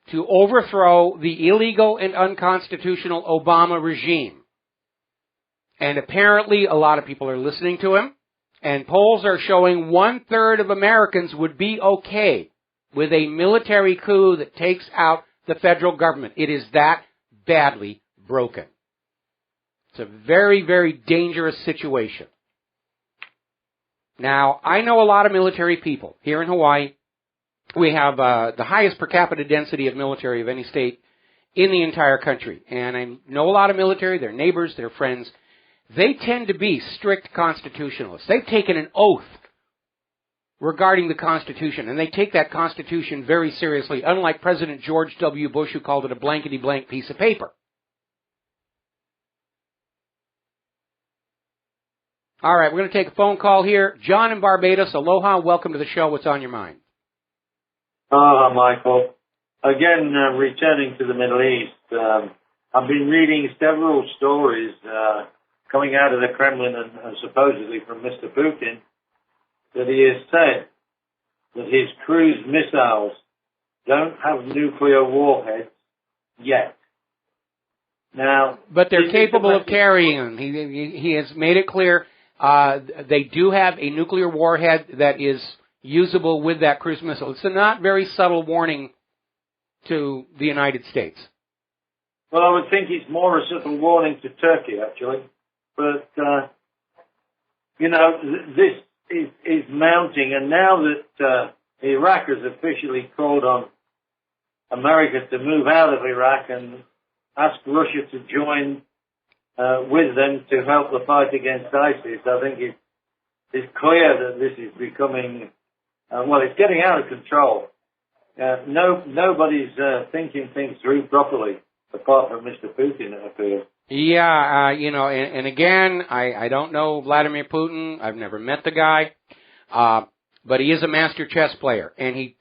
to overthrow the illegal and unconstitutional Obama regime. And apparently a lot of people are listening to him, and polls are showing 1/3 of Americans would be okay with a military coup that takes out the federal government. It is that badly broken. It's a very, very dangerous situation. Now, I know a lot of military people here in Hawaii. We have the highest per capita density of military of any state in the entire country. And I know a lot of military, their neighbors, their friends. They tend to be strict constitutionalists. They've taken an oath regarding the Constitution, and they take that Constitution very seriously, unlike President George W. Bush, who called it a blankety-blank piece of paper. All right, we're going to take a phone call here. John in Barbados, aloha, welcome to the show. What's on your mind? Michael. Again, returning to the Middle East, I've been reading several stories coming out of the Kremlin and supposedly from Mr. Putin that he has said that his cruise missiles don't have nuclear warheads yet. Now, but they're capable of carrying them. He has made it clear they do have a nuclear warhead that is usable with that cruise missile. It's a not very subtle warning to the United States. Well, I would think it's more a subtle warning to Turkey, actually. But, this is mounting. And now that Iraq has officially called on America to move out of Iraq and ask Russia to join with them to help the fight against ISIS, I think it's clear that this is becoming, it's getting out of control. Nobody's thinking things through properly, apart from Mr. Putin, it appears. Yeah, and again, I don't know Vladimir Putin. I've never met the guy. But he is a master chess player. And he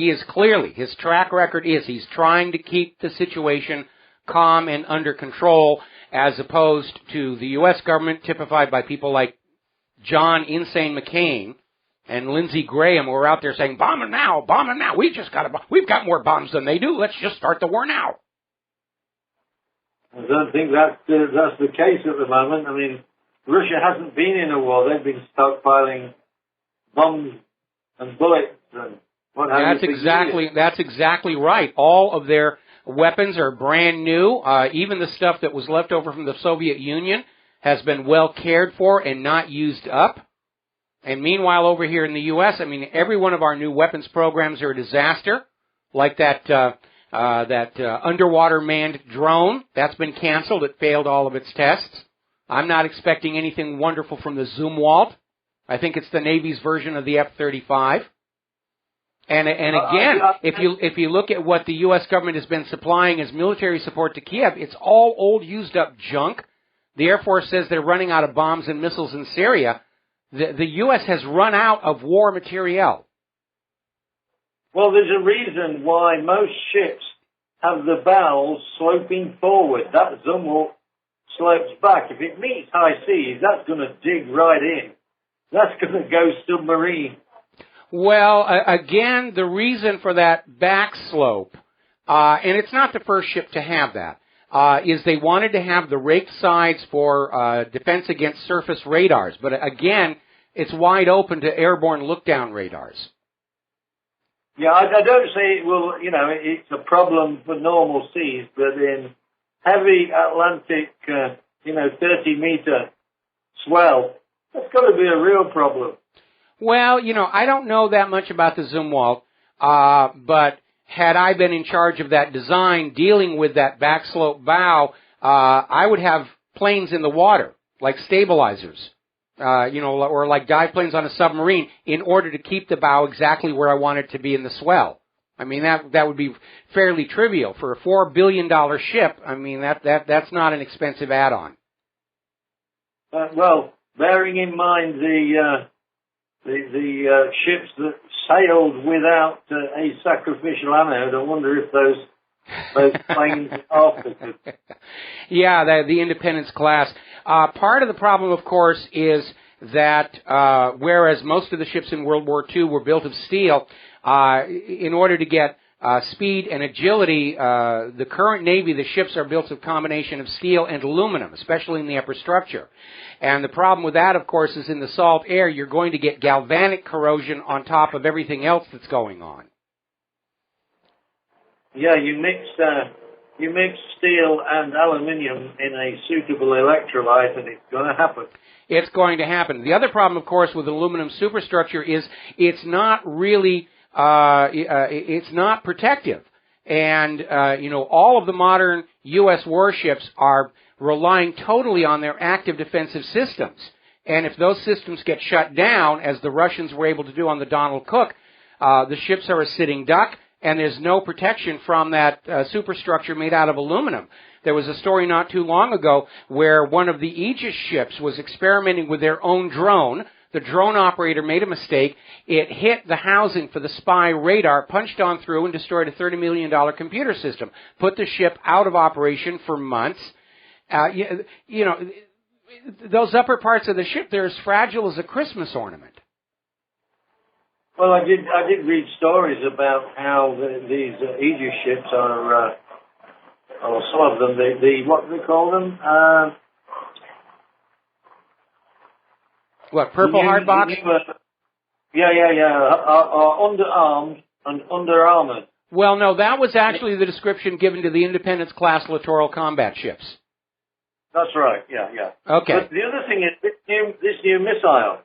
is clearly, his track record is he's trying to keep the situation calm and under control, as opposed to the U.S. government, typified by people like John Insane McCain and Lindsey Graham, who are out there saying, bomb them now, bomb them now. We've got more bombs than they do. Let's just start the war now. I don't think that's the case at the moment. I mean, Russia hasn't been in a war. They've been stockpiling bombs and bullets and what have you. That's exactly right. All of their weapons are brand new. Even the stuff that was left over from the Soviet Union has been well cared for and not used up. And meanwhile, over here in the U.S., I mean, every one of our new weapons programs are a disaster, like that underwater manned drone. That's been canceled. It failed all of its tests. I'm not expecting anything wonderful from the Zumwalt. I think it's the Navy's version of the F-35. And again, if you look at what the U.S. government has been supplying as military support to Kiev, it's all old, used up junk. The Air Force says they're running out of bombs and missiles in Syria. The U.S. has run out of war materiel. Well, there's a reason why most ships have the bows sloping forward. That Zumwalt slopes back. If it meets high seas, that's going to dig right in. That's going to go submarine. Well, again, the reason for that back slope, and it's not the first ship to have that, is they wanted to have the raked sides for defense against surface radars. But again, it's wide open to airborne look-down radars. Yeah, I don't say it will, it's a problem for normal seas, but in heavy Atlantic, 30-meter swell, that's got to be a real problem. Well, I don't know that much about the Zumwalt, but had I been in charge of that design, dealing with that back slope bow, I would have planes in the water, like stabilizers. Or like dive planes on a submarine, in order to keep the bow exactly where I want it to be in the swell. I mean, that would be fairly trivial for a $4 billion ship. I mean, that's not an expensive add-on. Well, bearing in mind the ships that sailed without a sacrificial anode, I wonder if those planes are fitted. Yeah, the Independence class. Part of the problem, of course, is that whereas most of the ships in World War II were built of steel, in order to get speed and agility, the current Navy, the ships are built of a combination of steel and aluminum, especially in the upper structure. And the problem with that, of course, is in the salt air, you're going to get galvanic corrosion on top of everything else that's going on. Yeah, you mix steel and aluminium in a suitable electrolyte, and it's going to happen. It's going to happen. The other problem, of course, with aluminum superstructure is it's not really, it's not protective. And, all of the modern U.S. warships are relying totally on their active defensive systems. And if those systems get shut down, as the Russians were able to do on the Donald Cook, the ships are a sitting duck, and there's no protection from that superstructure made out of aluminum. There was a story not too long ago where one of the Aegis ships was experimenting with their own drone. The drone operator made a mistake. It hit the housing for the spy radar, punched on through, and destroyed a $30 million computer system. Put the ship out of operation for months. Those upper parts of the ship, they're as fragile as a Christmas ornament. Well, I did read stories about how these Aegis ships are, or some of them, what do they call them? What, purple hardbox? Are underarmed and under-armored. Well, no, that was actually the description given to the Independence-class littoral combat ships. That's right, yeah. Okay. But the other thing is, this new missile,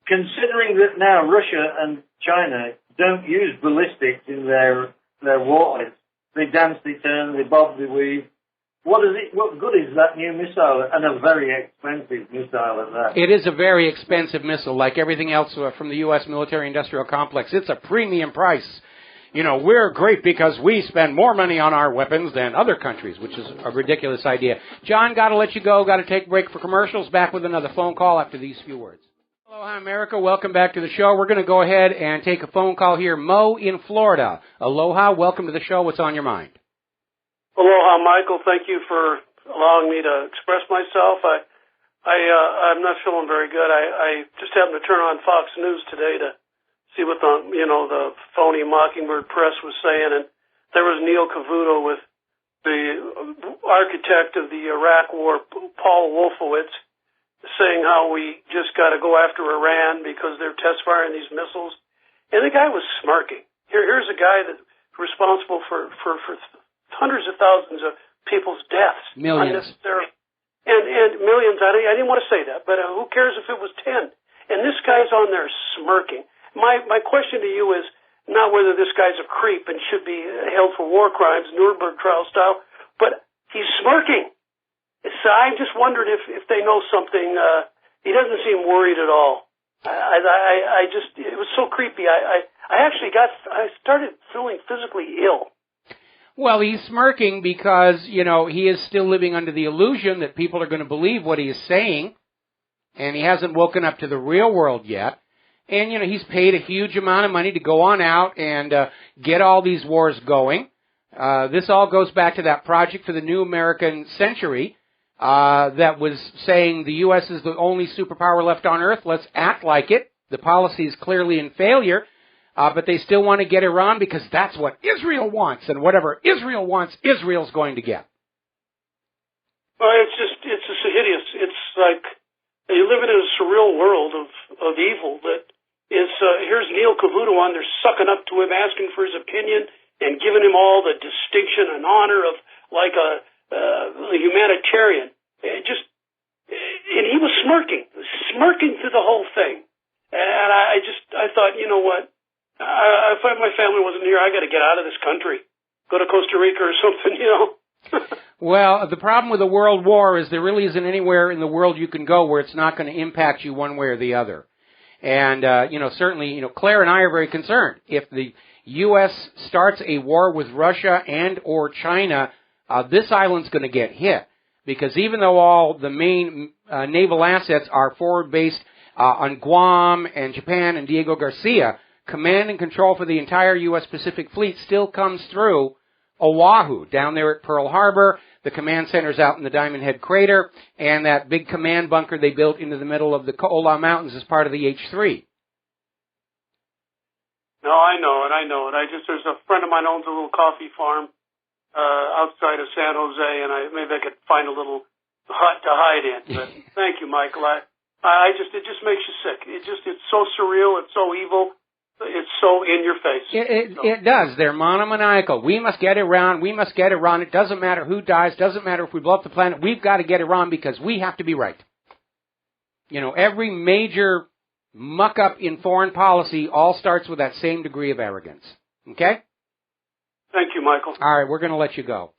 considering that now Russia and China don't use ballistics in their warheads, they dance, they turn, they bob, they weave. What good is that new missile, and a very expensive missile at that? It is a very expensive missile, like everything else from the U.S. military-industrial complex. It's a premium price. We're great because we spend more money on our weapons than other countries, which is a ridiculous idea. John, got to let you go. Got to take a break for commercials. Back with another phone call after these few words. Aloha, America. Welcome back to the show. We're going to go ahead and take a phone call here. Mo in Florida. Aloha. Welcome to the show. What's on your mind? Aloha, Michael. Thank you for allowing me to express myself. I'm not feeling very good. I just happened to turn on Fox News today to see what the phony Mockingbird press was saying, and there was Neil Cavuto with the architect of the Iraq War, Paul Wolfowitz, saying how we just got to go after Iran because they're test firing these missiles, and the guy was smirking. Here's a guy that's responsible for hundreds of thousands of people's deaths, millions, unnecessarily, and millions. I didn't want to say that, but who cares if it was 10? And this guy's on there smirking. My question to you is not whether this guy's a creep and should be held for war crimes, Nuremberg trial style, but he's smirking. So I just wondered if they know something. He doesn't seem worried at all. It was so creepy. I started feeling physically ill. Well, he's smirking because, he is still living under the illusion that people are going to believe what he is saying, and he hasn't woken up to the real world yet. And, he's paid a huge amount of money to go on out and get all these wars going. This all goes back to that project for the new American century that was saying the U.S. is the only superpower left on Earth. Let's act like it. The policy is clearly in failure, but they still want to get Iran because that's what Israel wants, and whatever Israel wants, Israel's going to get. Well, it's just hideous. It's like you live in a surreal world of evil that is, here's Neil Cavuto on there sucking up to him, asking for his opinion, and giving him all the distinction and honor of like a humanitarian. And he was smirking through the whole thing. And I thought, you know what? If my family wasn't here, I got to get out of this country, go to Costa Rica or something, you know. Well, the problem with a world war is there really isn't anywhere in the world you can go where it's not going to impact you one way or the other. And, certainly, Claire and I are very concerned. If the U.S. starts a war with Russia and or China, this island's going to get hit. Because even though all the main naval assets are forward-based on Guam and Japan and Diego Garcia, command and control for the entire U.S. Pacific Fleet still comes through Oahu, down there at Pearl Harbor. The command center's out in the Diamond Head Crater, and that big command bunker they built into the middle of the Ko'ola Mountains is part of the H3. No, I know it. There's a friend of mine owns a little coffee farm outside of San Jose, and maybe I could find a little hut to hide in. But thank you, Michael. It just makes you sick. It's so surreal. It's so evil. It's so in your face. It does. They're monomaniacal. We must get Iran. We must get Iran. It doesn't matter who dies. Doesn't matter if we blow up the planet. We've got to get Iran because we have to be right. Every major muck-up in foreign policy all starts with that same degree of arrogance. Okay? Thank you, Michael. All right, we're going to let you go.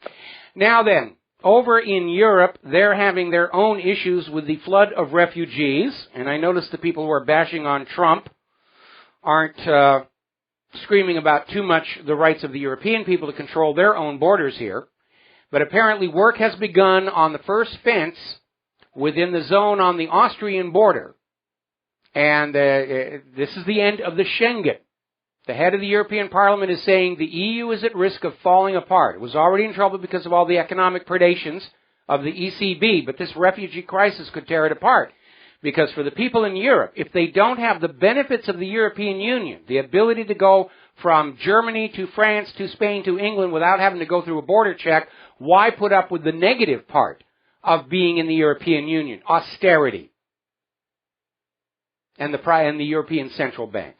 Now then, over in Europe, they're having their own issues with the flood of refugees. And I noticed the people who are bashing on Trump aren't screaming about too much the rights of the European people to control their own borders here. But apparently work has begun on the first fence within the zone on the Austrian border. And this is the end of the Schengen. The head of the European Parliament is saying the EU is at risk of falling apart. It was already in trouble because of all the economic predations of the ECB, but this refugee crisis could tear it apart. Because for the people in Europe, if they don't have the benefits of the European Union, the ability to go from Germany to France to Spain to England without having to go through a border check, why put up with the negative part of being in the European Union? Austerity. And the European Central Bank.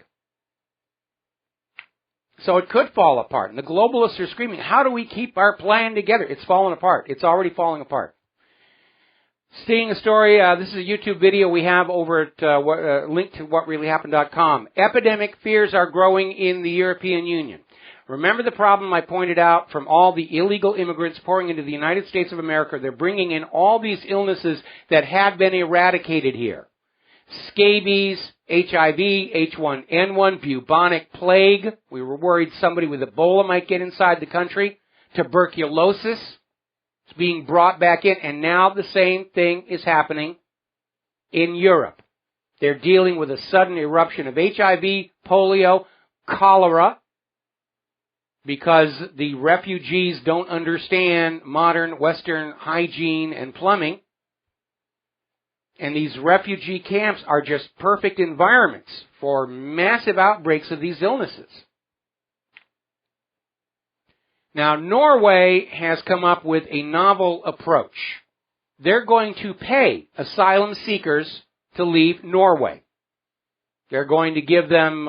So it could fall apart. And the globalists are screaming, how do we keep our plan together? It's falling apart. It's already falling apart. Seeing a story, this is a YouTube video we have over at link to WhatReallyHappened.com. Epidemic fears are growing in the European Union. Remember the problem I pointed out from all the illegal immigrants pouring into the United States of America? They're bringing in all these illnesses that had been eradicated here. Scabies, HIV, H1N1, bubonic plague. We were worried somebody with Ebola might get inside the country. Tuberculosis. It's being brought back in, and now the same thing is happening in Europe. They're dealing with a sudden eruption of HIV, polio, cholera, because the refugees don't understand modern Western hygiene and plumbing. And these refugee camps are just perfect environments for massive outbreaks of these illnesses. Now, Norway has come up with a novel approach. They're going to pay asylum seekers to leave Norway. They're going to give them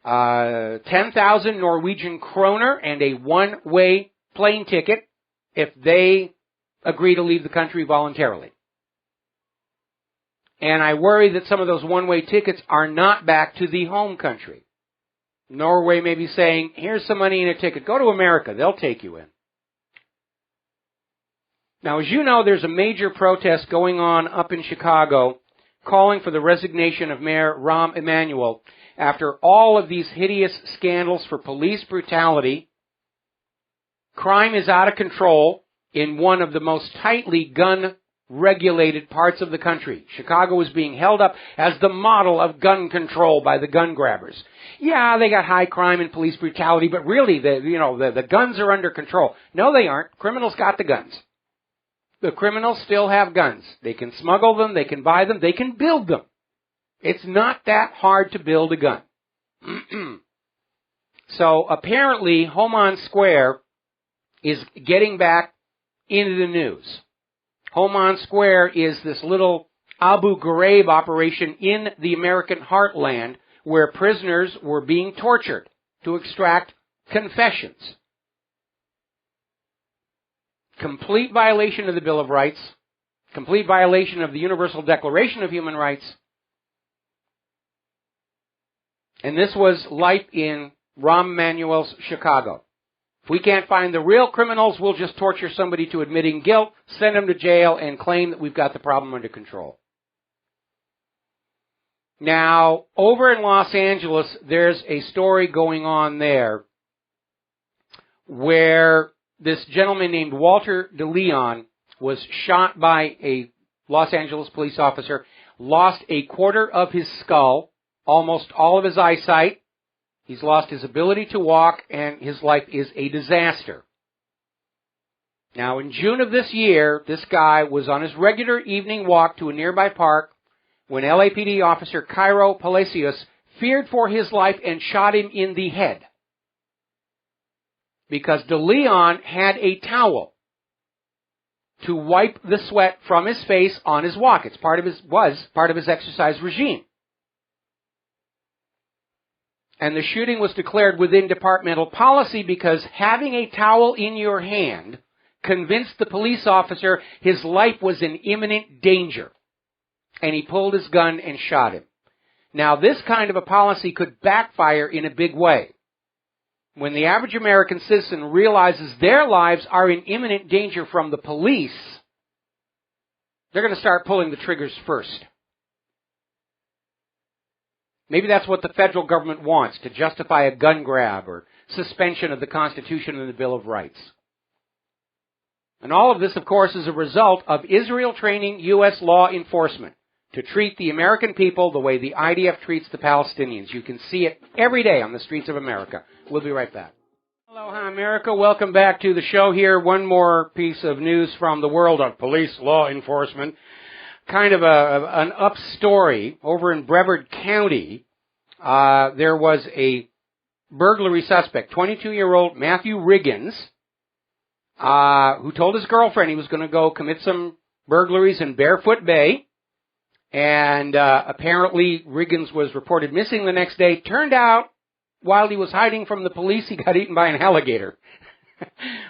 10,000 Norwegian kroner and a one-way plane ticket if they agree to leave the country voluntarily. And I worry that some of those one-way tickets are not back to the home country. Norway may be saying, here's some money and a ticket. Go to America. They'll take you in. Now, as you know, there's a major protest going on up in Chicago calling for the resignation of Mayor Rahm Emanuel after all of these hideous scandals for police brutality. Crime is out of control in one of the most tightly gun regulated parts of the country. Chicago was being held up as the model of gun control by the gun grabbers. Yeah, they got high crime and police brutality, but really, the guns are under control. No, they aren't. Criminals got the guns. The criminals still have guns. They can smuggle them, they can buy them, they can build them. It's not that hard to build a gun. So apparently, Homan Square is getting back into the news. Homan Square is this little Abu Ghraib operation in the American heartland where prisoners were being tortured to extract confessions. Complete violation of the Bill of Rights, complete violation of the Universal Declaration of Human Rights. And this was life in Rahm Emanuel's Chicago. If we can't find the real criminals, we'll just torture somebody to admitting guilt, send them to jail, and claim that we've got the problem under control. Now, over in Los Angeles, there's a story going on there where this gentleman named Walter DeLeon was shot by a Los Angeles police officer, lost a quarter of his skull, almost all of his eyesight. He's lost his ability to walk, and his life is a disaster. Now, in June of this year, this guy was on his regular evening walk to a nearby park when LAPD officer Cairo Palacios feared for his life and shot him in the head. Because DeLeon had a towel to wipe the sweat from his face on his walk. It's was part of his exercise regime. And the shooting was declared within departmental policy because having a towel in your hand convinced the police officer his life was in imminent danger. And he pulled his gun and shot him. Now, this kind of a policy could backfire in a big way. When the average American citizen realizes their lives are in imminent danger from the police, they're going to start pulling the triggers first. Maybe that's what the federal government wants, to justify a gun grab or suspension of the Constitution and the Bill of Rights. And all of this, of course, is a result of Israel training U.S. law enforcement to treat the American people the way the IDF treats the Palestinians. You can see it every day on the streets of America. We'll be right back. Aloha, America. Welcome back to the show here. One more piece of news from the world of police law enforcement. Kind of an up story. Over in Brevard County, there was a burglary suspect, 22-year-old Matthew Riggins, who told his girlfriend he was going to go commit some burglaries in Barefoot Bay. And apparently Riggins was reported missing the next day. Turned out, while he was hiding from the police, he got eaten by an alligator.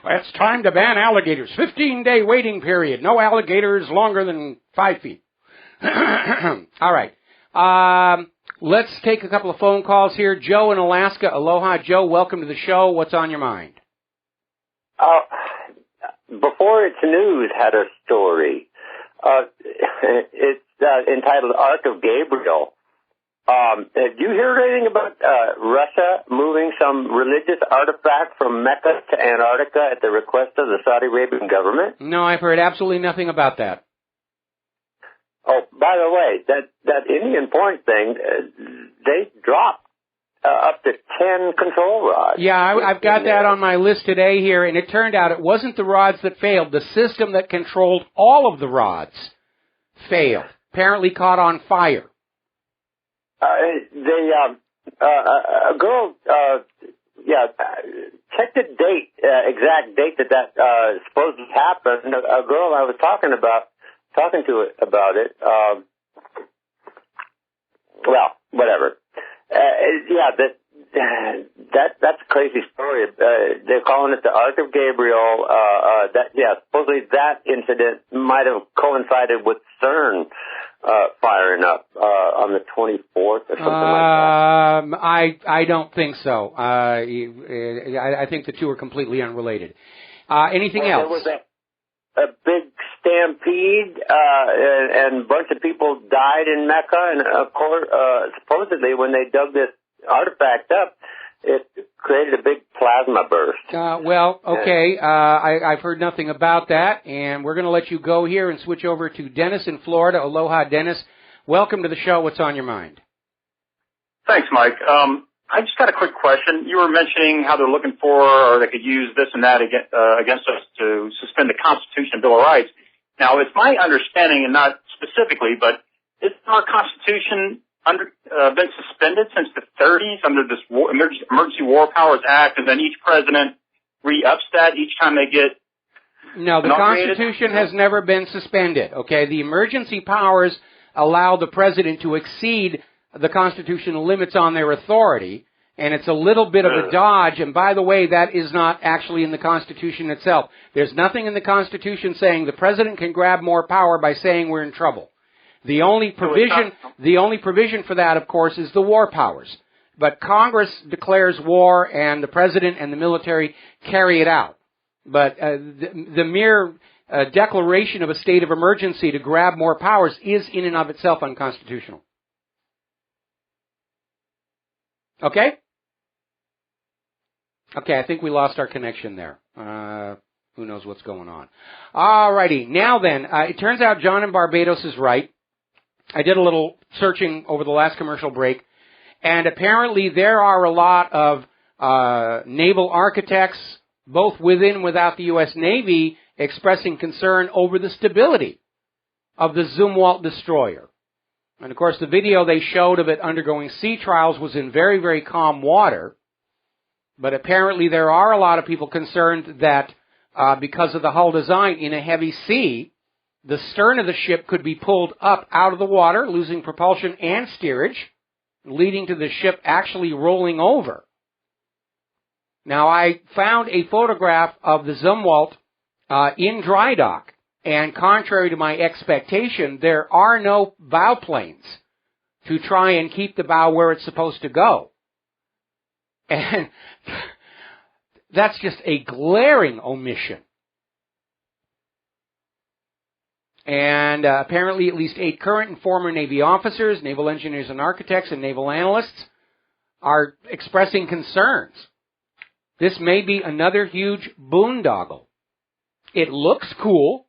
Well, it's time to ban alligators. 15-day waiting period. No alligators longer than 5 feet. All right. Let's take a couple of phone calls here. Joe in Alaska. Aloha, Joe. Welcome to the show. What's on your mind? Before It's News had a story. It's entitled Ark of Gabriel. Did you hear anything about Russia moving some religious artifact from Mecca to Antarctica at the request of the Saudi Arabian government? No, I've heard absolutely nothing about that. Oh, by the way, that Indian Point thing, they dropped up to 10 control rods. Yeah, I've got that on my list today here, and it turned out it wasn't the rods that failed. The system that controlled all of the rods failed. Apparently caught on fire. A girl, check the date, exact date that supposedly happened. A girl I was talking to about it, well, whatever. That's a crazy story. They're calling it the Ark of Gabriel. Supposedly that incident might have coincided with CERN firing up on the 24th or something like that. I don't think so. I think the two are completely unrelated. Anything else? There was a big stampede, and a bunch of people died in Mecca, and of course, supposedly when they dug this artifact up, it created a big plasma burst. I've heard nothing about that, and we're going to let you go here and switch over to Dennis in Florida. Aloha, Dennis. Welcome to the show. What's on your mind? Thanks, Mike. I just got a quick question. You were mentioning how they're looking for, or they could use this and that against us to suspend the Constitution and Bill of Rights. Now, it's my understanding, and not specifically, but is our Constitution been suspended since the 30s under this Emergency War Powers Act, and then each president re-ups that each time they get No, the Constitution has never been suspended, okay? The emergency powers allow the president to exceed the constitutional limits on their authority, and it's a little bit of a dodge, and by the way, that is not actually in the Constitution itself. There's nothing in the Constitution saying the president can grab more power by saying we're in trouble. The only provision for that, of course, is the war powers. But Congress declares war, and the president and the military carry it out. But the mere declaration of a state of emergency to grab more powers is in and of itself unconstitutional. Okay? Okay, I think we lost our connection there. Who knows what's going on. All righty. Now then, it turns out John in Barbados is right. I did a little searching over the last commercial break, and apparently there are a lot of naval architects, both within and without the U.S. Navy, expressing concern over the stability of the Zumwalt destroyer. And, of course, the video they showed of it undergoing sea trials was in very, very calm water. But apparently there are a lot of people concerned that because of the hull design in a heavy sea, the stern of the ship could be pulled up out of the water, losing propulsion and steerage, leading to the ship actually rolling over. Now, I found a photograph of the Zumwalt in dry dock. And contrary to my expectation, there are no bow planes to try and keep the bow where it's supposed to go. And that's just a glaring omission. And apparently at least 8 current and former Navy officers, naval engineers and architects, and naval analysts are expressing concerns. This may be another huge boondoggle. It looks cool.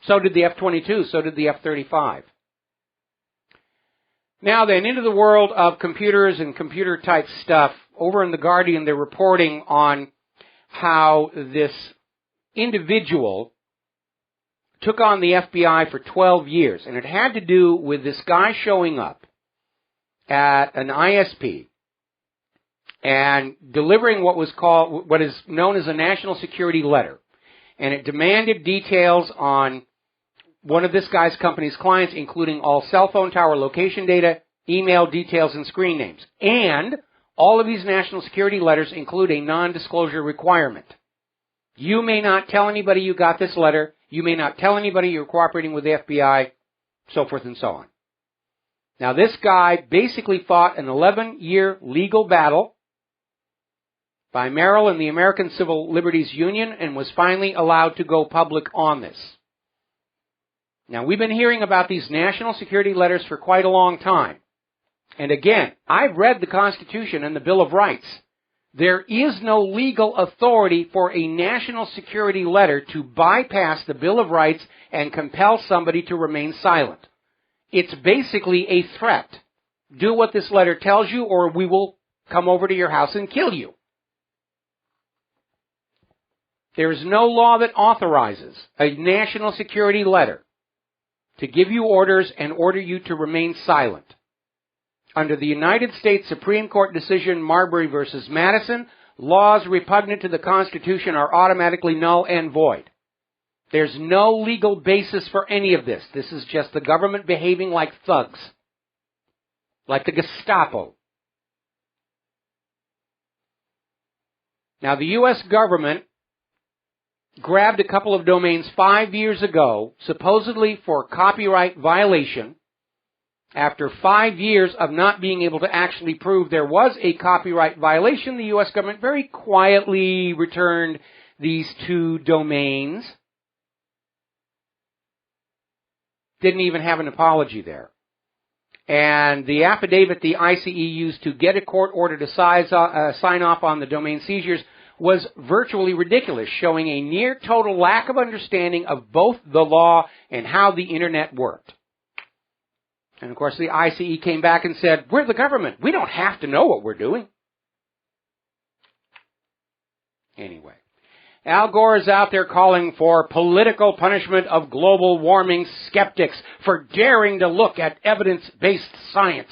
So did the F-22, so did the F-35. Now then, into the world of computers and computer-type stuff. Over in The Guardian, they're reporting on how this individual took on the FBI for 12 years. And it had to do with this guy showing up at an ISP and delivering what is known as a national security letter. And it demanded details on one of this guy's company's clients, including all cell phone tower location data, email details, and screen names. And all of these national security letters include a non-disclosure requirement. You may not tell anybody you got this letter. You may not tell anybody you're cooperating with the FBI, so forth and so on. Now, this guy basically fought an 11-year legal battle by Merrill and the American Civil Liberties Union and was finally allowed to go public on this. Now, we've been hearing about these national security letters for quite a long time. And again, I've read the Constitution and the Bill of Rights. There is no legal authority for a national security letter to bypass the Bill of Rights and compel somebody to remain silent. It's basically a threat. Do what this letter tells you, or we will come over to your house and kill you. There is no law that authorizes a national security letter to give you orders and order you to remain silent. Under the United States Supreme Court decision Marbury v. Madison, laws repugnant to the Constitution are automatically null and void. There's no legal basis for any of this. This is just the government behaving like thugs, like the Gestapo. Now, the U.S. government grabbed a couple of domains 5 years ago, supposedly for copyright violation. After 5 years of not being able to actually prove there was a copyright violation, the U.S. government very quietly returned these 2 domains. Didn't even have an apology there. And the affidavit the ICE used to get a court order to sign off on the domain seizures was virtually ridiculous, showing a near total lack of understanding of both the law and how the Internet worked. And of course the ICE came back and said, we're the government. We don't have to know what we're doing. Anyway, Al Gore is out there calling for political punishment of global warming skeptics for daring to look at evidence-based science.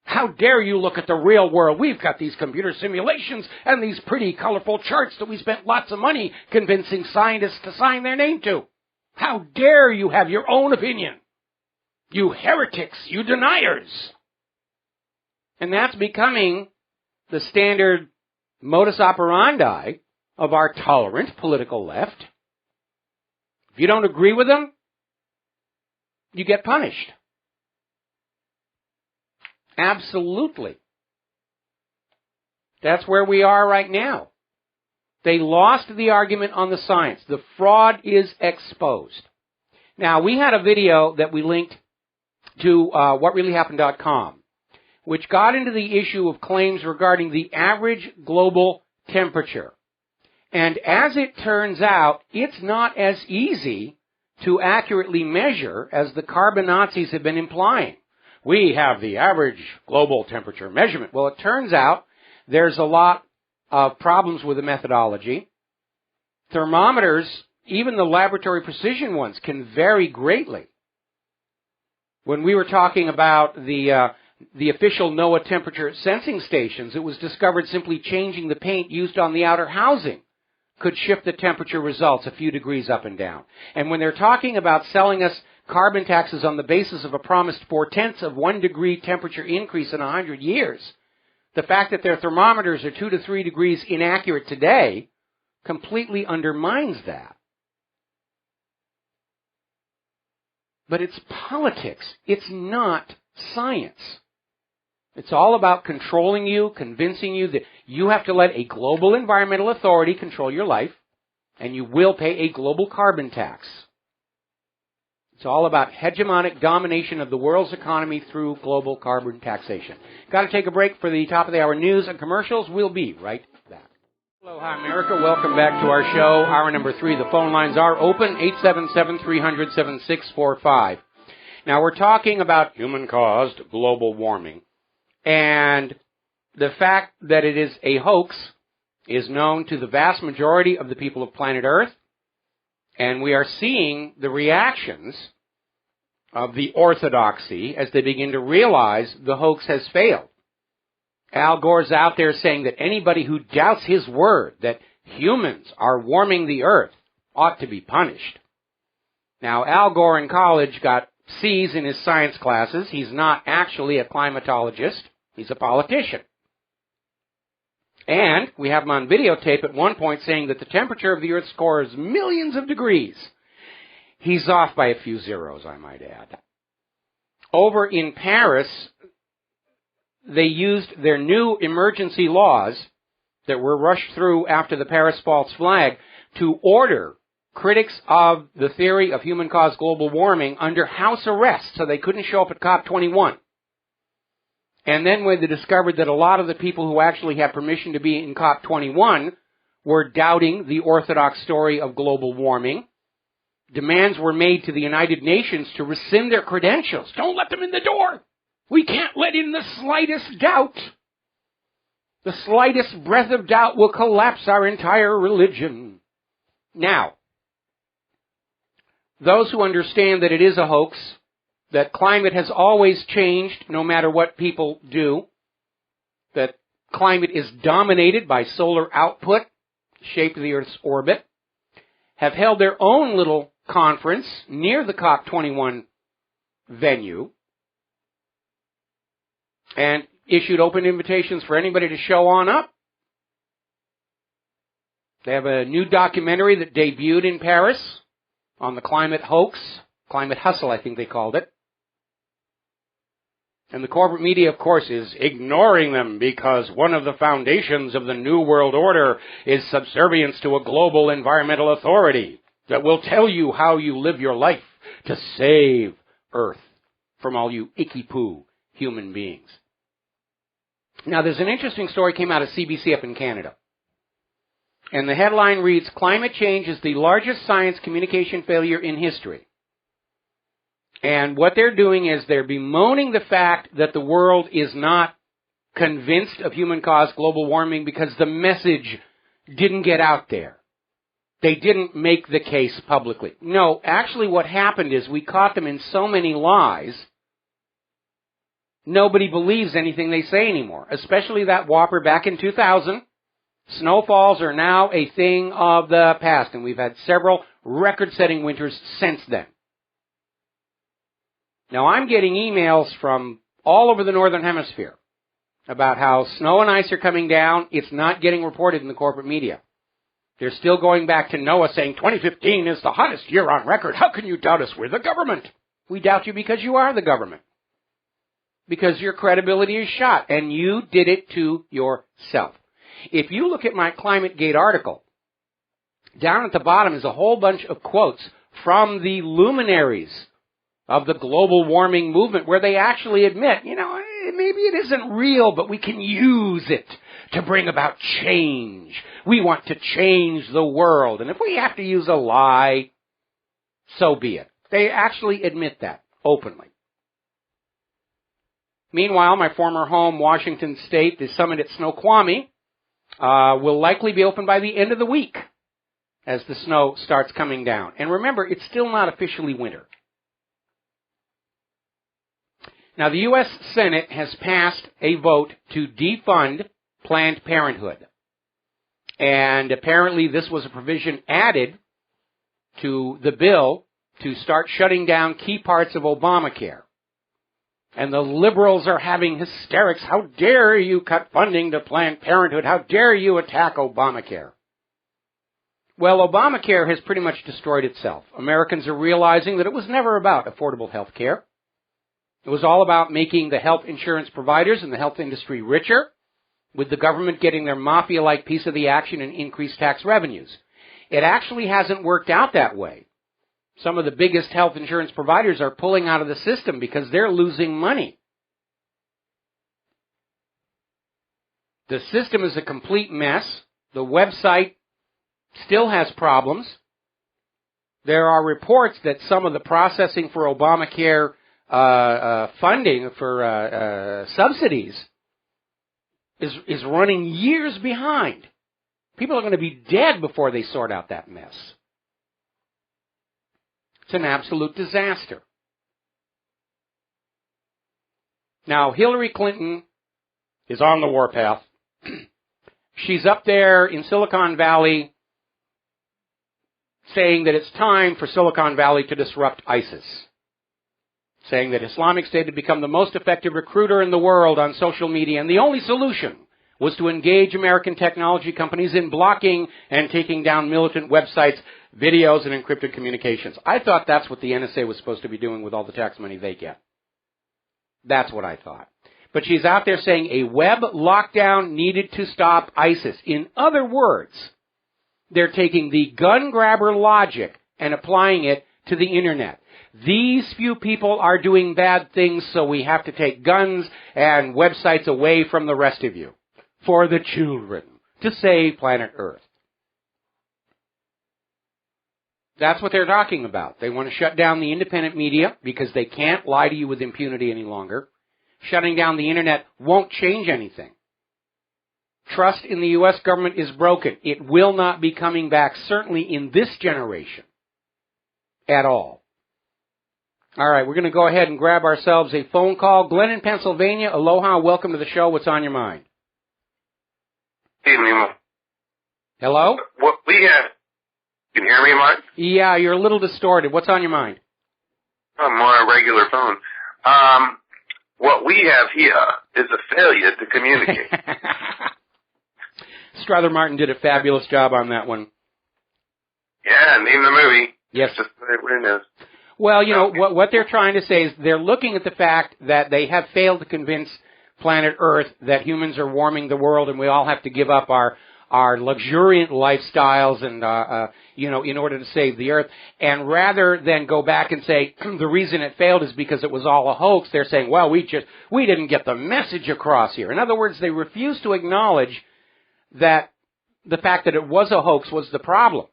How dare you look at the real world? We've got these computer simulations and these pretty colorful charts that we spent lots of money convincing scientists to sign their name to. How dare you have your own opinion? You heretics, you deniers. And that's becoming the standard modus operandi of our tolerant political left. If you don't agree with them, you get punished. Absolutely. That's where we are right now. They lost the argument on the science. The fraud is exposed. Now, we had a video that we linked to WhatReallyHappened.com, which got into the issue of claims regarding the average global temperature. And as it turns out, it's not as easy to accurately measure as the carbon Nazis have been implying. We have the average global temperature measurement. Well, it turns out there's a lot of problems with the methodology. Thermometers, even the laboratory precision ones, can vary greatly. When we were talking about the official NOAA temperature sensing stations, it was discovered simply changing the paint used on the outer housing could shift the temperature results a few degrees up and down. And when they're talking about selling us carbon taxes on the basis of a promised 0.4 of 1 degree temperature increase in 100 years, the fact that their thermometers are 2 to 3 degrees inaccurate today completely undermines that. But it's politics. It's not science. It's all about controlling you, convincing you that you have to let a global environmental authority control your life, and you will pay a global carbon tax. It's all about hegemonic domination of the world's economy through global carbon taxation. Got to take a break for the top of the hour news and commercials. We'll be right back. Hello, hi America. Welcome back to our show. Hour number 3. The phone lines are open, 877-300-7645. Now, we're talking about human-caused global warming. And the fact that it is a hoax is known to the vast majority of the people of planet Earth. And we are seeing the reactions of the orthodoxy as they begin to realize the hoax has failed. Al Gore's out there saying that anybody who doubts his word that humans are warming the earth ought to be punished. Now, Al Gore in college got C's in his science classes. He's not actually a climatologist. He's a politician. And we have him on videotape at one point saying that the temperature of the Earth's core is millions of degrees. He's off by a few zeros, I might add. Over in Paris, they used their new emergency laws that were rushed through after the Paris false flag to order critics of the theory of human-caused global warming under house arrest, so they couldn't show up at COP21. And then when they discovered that a lot of the people who actually had permission to be in COP21 were doubting the orthodox story of global warming, demands were made to the United Nations to rescind their credentials. Don't let them in the door. We can't let in the slightest doubt. The slightest breath of doubt will collapse our entire religion. Now, those who understand that it is a hoax, that climate has always changed no matter what people do, that climate is dominated by solar output, shape of the Earth's orbit, have held their own little conference near the COP21 venue and issued open invitations for anybody to show on up. They have a new documentary that debuted in Paris on the climate hoax, climate hustle, I think they called it. And the corporate media, of course, is ignoring them because one of the foundations of the New World Order is subservience to a global environmental authority that will tell you how you live your life to save Earth. from all you icky-poo human beings. Now, there's an interesting story came out of CBC up in Canada. And the headline reads, "Climate change is the largest science communication failure in history." And what they're doing is they're bemoaning the fact that the world is not convinced of human-caused global warming because the message didn't get out there. They didn't make the case publicly. No, actually what happened is we caught them in so many lies, nobody believes anything they say anymore, especially that whopper back in 2000. Snowfalls are now a thing of the past, and we've had several record-setting winters since then. Now, I'm getting emails from all over the Northern Hemisphere about how snow and ice are coming down. It's not getting reported in the corporate media. They're still going back to NOAA saying 2015 is the hottest year on record. How can you doubt us? We're the government. We doubt you because you are the government. Because your credibility is shot, and you did it to yourself. If you look at my ClimateGate article, down at the bottom is a whole bunch of quotes from the luminaries of the global warming movement where they actually admit, maybe it isn't real, but we can use it to bring about change. We want to change the world. And if we have to use a lie, so be it. They actually admit that openly. Meanwhile, my former home, Washington State, the summit at Snoqualmie, will likely be open by the end of the week as the snow starts coming down. And remember, it's still not officially winter. Now, the U.S. Senate has passed a vote to defund Planned Parenthood. And apparently this was a provision added to the bill to start shutting down key parts of Obamacare. And the liberals are having hysterics. How dare you cut funding to Planned Parenthood? How dare you attack Obamacare? Well, Obamacare has pretty much destroyed itself. Americans are realizing that it was never about affordable health care. It was all about making the health insurance providers and the health industry richer, with the government getting their mafia-like piece of the action and increased tax revenues. It actually hasn't worked out that way. Some of the biggest health insurance providers are pulling out of the system because they're losing money. The system is a complete mess. The website still has problems. There are reports that some of the processing for Obamacare funding for subsidies is running years behind. People are going to be dead before they sort out that mess. It's an absolute disaster. Now, Hillary Clinton is on the warpath. She's up there in Silicon Valley saying that it's time for Silicon Valley to disrupt ISIS. Saying that Islamic State had become the most effective recruiter in the world on social media, and the only solution was to engage American technology companies in blocking and taking down militant websites, videos, and encrypted communications. I thought that's what the NSA was supposed to be doing with all the tax money they get. That's what I thought. But she's out there saying a web lockdown needed to stop ISIS. In other words, they're taking the gun grabber logic and applying it to the internet. These few people are doing bad things, so we have to take guns and websites away from the rest of you. For the children, to save planet Earth. That's what they're talking about. They want to shut down the independent media because they can't lie to you with impunity any longer. Shutting down the internet won't change anything. Trust in the U.S. government is broken. It will not be coming back, certainly in this generation, at all. All right, we're going to go ahead and grab ourselves a phone call. Glenn in Pennsylvania, aloha, welcome to the show. What's on your mind? Hey, Nemo. Hello? What we have, can you hear me, Mark? Yeah, you're a little distorted. What's on your mind? I'm on a regular phone. What we have here is a failure to communicate. Strother Martin did a fabulous job on that one. Yeah, name the movie. Yes. Just what it is. Well, you know, what they're trying to say is they're looking at the fact that they have failed to convince planet Earth that humans are warming the world and we all have to give up our our luxuriant lifestyles and, in order to save the earth. And rather than go back and say the reason it failed is because it was all a hoax, they're saying, well, we didn't get the message across here. In other words, they refuse to acknowledge that the fact that it was a hoax was the problem.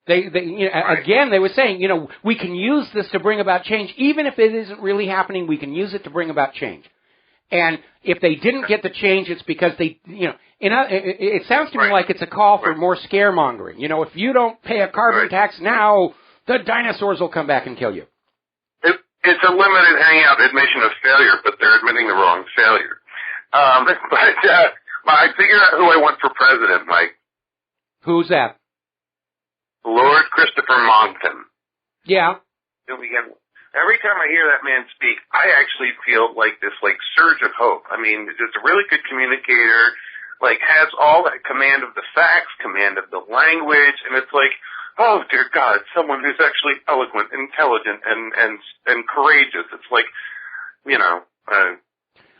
Again, they were saying, we can use this to bring about change. Even if it isn't really happening, we can use it to bring about change. And if they didn't get the change, it's because it sounds to me like it's a call for more scaremongering. If you don't pay a carbon tax now, the dinosaurs will come back and kill you. It's a limited hangout admission of failure, but they're admitting the wrong failure. I figured out who I want for president, Mike. Who's that? Lord Christopher Monckton. Yeah. Every time I hear that man speak, I actually feel like this surge of hope. I mean, just a really good communicator, has all that command of the facts, command of the language, and it's like, oh dear God, it's someone who's actually eloquent, intelligent, and courageous. It's like,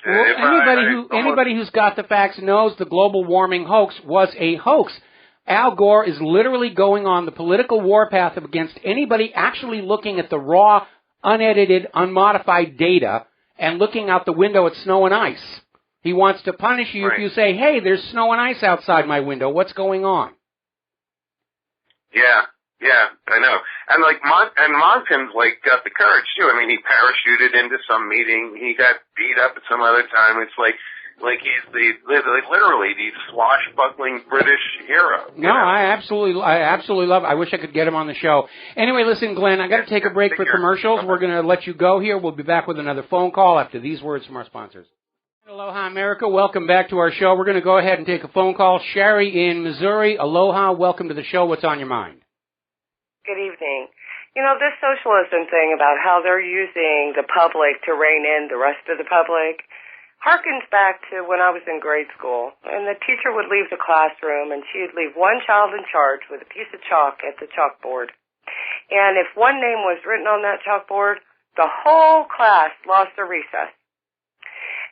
anybody who's got the facts knows the global warming hoax was a hoax. Al Gore is literally going on the political warpath against anybody actually looking at the raw, unedited, unmodified data and looking out the window at snow and ice. He wants to punish you if you say, hey, there's snow and ice outside my window. What's going on? Yeah, I know. And Monckton's got the courage too. I mean, he parachuted into some meeting. He got beat up at some other time. It's like he's literally the swashbuckling British hero. No, I absolutely love it. I wish I could get him on the show. Anyway, listen, Glenn, I got to take a break for commercials. We're going to let you go here. We'll be back with another phone call after these words from our sponsors. Aloha, America. Welcome back to our show. We're going to go ahead and take a phone call. Sherry in Missouri. Aloha. Welcome to the show. What's on your mind? Good evening. This socialism thing about how they're using the public to rein in the rest of the public harkens back to when I was in grade school, and the teacher would leave the classroom, and she would leave one child in charge with a piece of chalk at the chalkboard. And if one name was written on that chalkboard, the whole class lost their recess.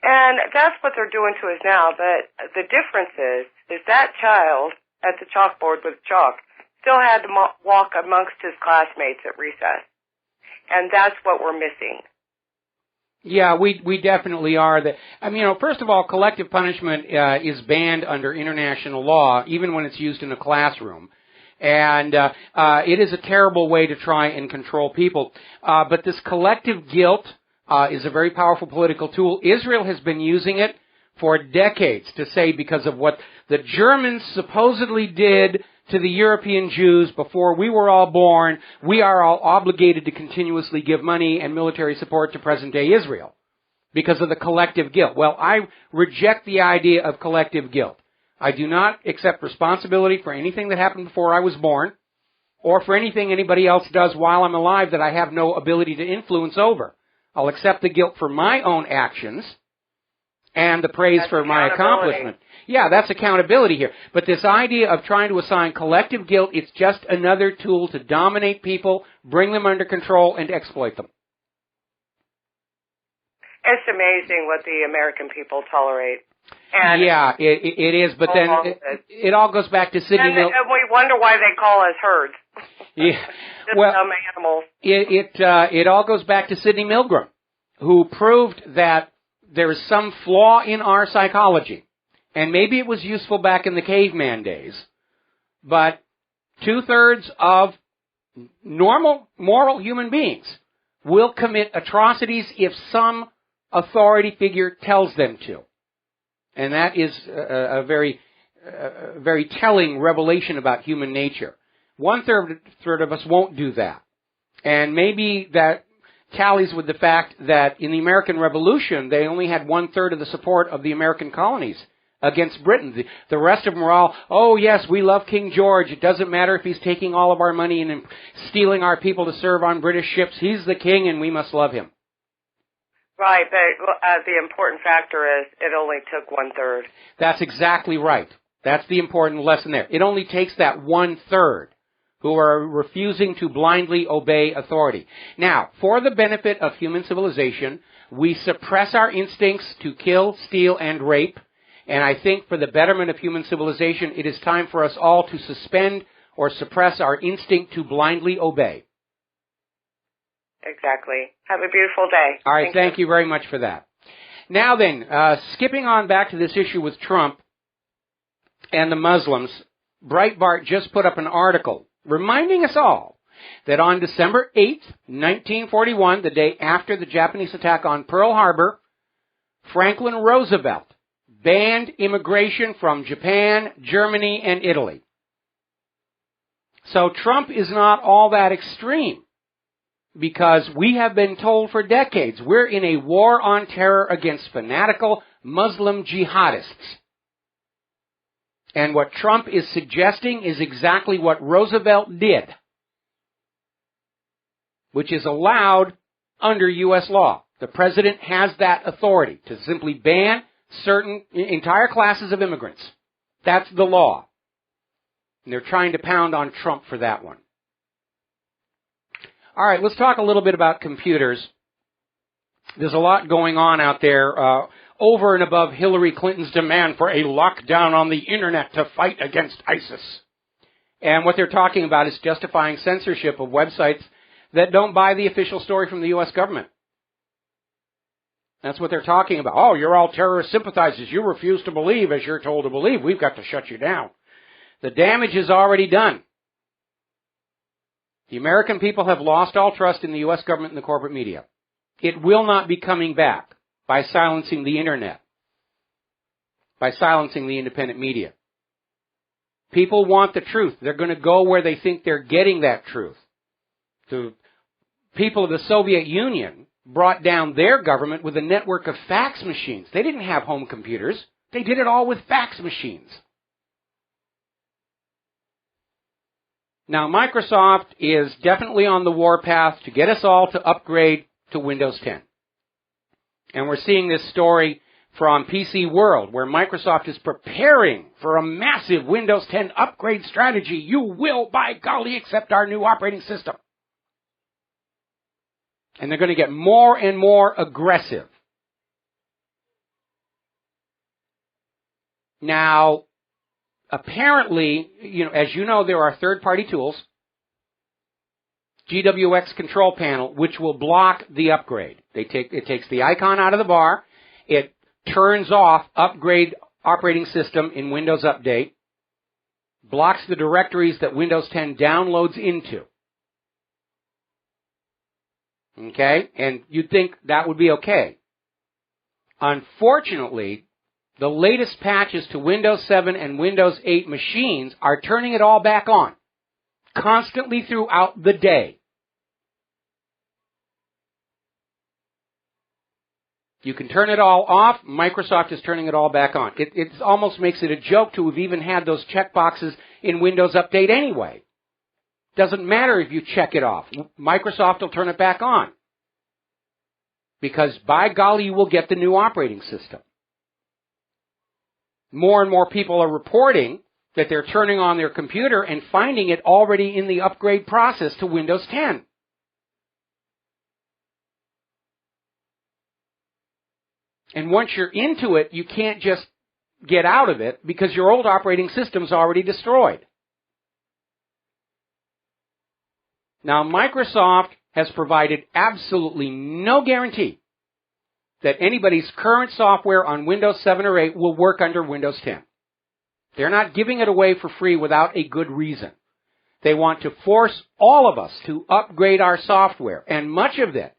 And that's what they're doing to us now, but the difference is that child at the chalkboard with chalk still had to walk amongst his classmates at recess. And that's what we're missing. Yeah, we definitely are. First of all, collective punishment is banned under international law, even when it's used in a classroom. And it is a terrible way to try and control people. But this collective guilt is a very powerful political tool. Israel has been using it for decades to say because of what the Germans supposedly did to the European Jews before we were all born, we are all obligated to continuously give money and military support to present-day Israel because of the collective guilt. Well, I reject the idea of collective guilt. I do not accept responsibility for anything that happened before I was born or for anything anybody else does while I'm alive that I have no ability to influence over. I'll accept the guilt for my own actions and the praise for my accomplishment. Yeah, that's accountability here. But this idea of trying to assign collective guilt, it's just another tool to dominate people, bring them under control, and exploit them. It's amazing what the American people tolerate. And yeah, it is. But then it all goes back to Sidney Milgram. And we wonder why they call us herds. Yeah, well, dumb animals. It all goes back to Sidney Milgram, who proved that there is some flaw in our psychology. And maybe it was useful back in the caveman days, but 2/3 of normal, moral human beings will commit atrocities if some authority figure tells them to. And that is a very telling revelation about human nature. 1/3 of us won't do that. And maybe that tallies with the fact that in the American Revolution, they only had 1/3 of the support of the American colonies against Britain. The rest of them were all, oh yes, we love King George. It doesn't matter if he's taking all of our money and stealing our people to serve on British ships. He's the king and we must love him. Right, but the important factor is it only took 1/3. That's exactly right. That's the important lesson there. It only takes that 1/3 who are refusing to blindly obey authority. Now, for the benefit of human civilization, we suppress our instincts to kill, steal, and rape, And I think for the betterment of human civilization, it is time for us all to suspend or suppress our instinct to blindly obey. Exactly. Have a beautiful day. All right, thank you very much for that. Now then, skipping on back to this issue with Trump and the Muslims, Breitbart just put up an article reminding us all that on December 8th, 1941, the day after the Japanese attack on Pearl Harbor, Franklin Roosevelt banned immigration from Japan, Germany, and Italy. So Trump is not all that extreme, because we have been told for decades we're in a war on terror against fanatical Muslim jihadists. And what Trump is suggesting is exactly what Roosevelt did, which is allowed under U.S. law. The president has that authority to simply ban certain entire classes of immigrants. That's the law. And they're trying to pound on Trump for that one. All right, let's talk a little bit about computers. There's a lot going on out there over and above Hillary Clinton's demand for a lockdown on the Internet to fight against ISIS. And what they're talking about is justifying censorship of websites that don't buy the official story from the U.S. government. That's what they're talking about. Oh, you're all terrorist sympathizers. You refuse to believe as you're told to believe. We've got to shut you down. The damage is already done. The American people have lost all trust in the U.S. government and the corporate media. It will not be coming back by silencing the Internet, by silencing the independent media. People want the truth. They're going to go where they think they're getting that truth. The people of the Soviet Union brought down their government with a network of fax machines. They didn't have home computers. They did it all with fax machines. Now, Microsoft is definitely on the warpath to get us all to upgrade to Windows 10. And we're seeing this story from PC World, where Microsoft is preparing for a massive Windows 10 upgrade strategy. You will, by golly, accept our new operating system. And they're going to get more and more aggressive. Now, apparently, as you know, there are third-party tools, GWX Control Panel, which will block the upgrade. It takes the icon out of the bar. It turns off Upgrade Operating System in Windows Update, blocks the directories that Windows 10 downloads into. Okay? And you'd think that would be okay. Unfortunately, the latest patches to Windows 7 and Windows 8 machines are turning it all back on, constantly throughout the day. You can turn it all off. Microsoft is turning it all back on. It almost makes it a joke to have even had those checkboxes in Windows Update anyway. Doesn't matter if you check it off. Microsoft will turn it back on. Because by golly, you will get the new operating system. More and more people are reporting that they're turning on their computer and finding it already in the upgrade process to Windows 10. And once you're into it, you can't just get out of it because your old operating system's already destroyed. Now, Microsoft has provided absolutely no guarantee that anybody's current software on Windows 7 or 8 will work under Windows 10. They're not giving it away for free without a good reason. They want to force all of us to upgrade our software, and much of it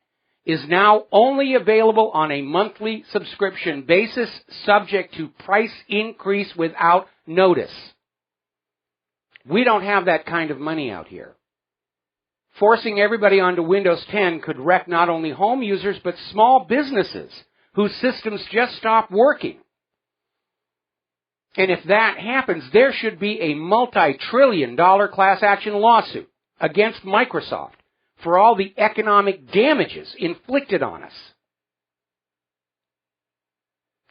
is now only available on a monthly subscription basis, subject to price increase without notice. We don't have that kind of money out here. Forcing everybody onto Windows 10 could wreck not only home users, but small businesses whose systems just stop working. And if that happens, there should be a multi-trillion-dollar class action lawsuit against Microsoft for all the economic damages inflicted on us.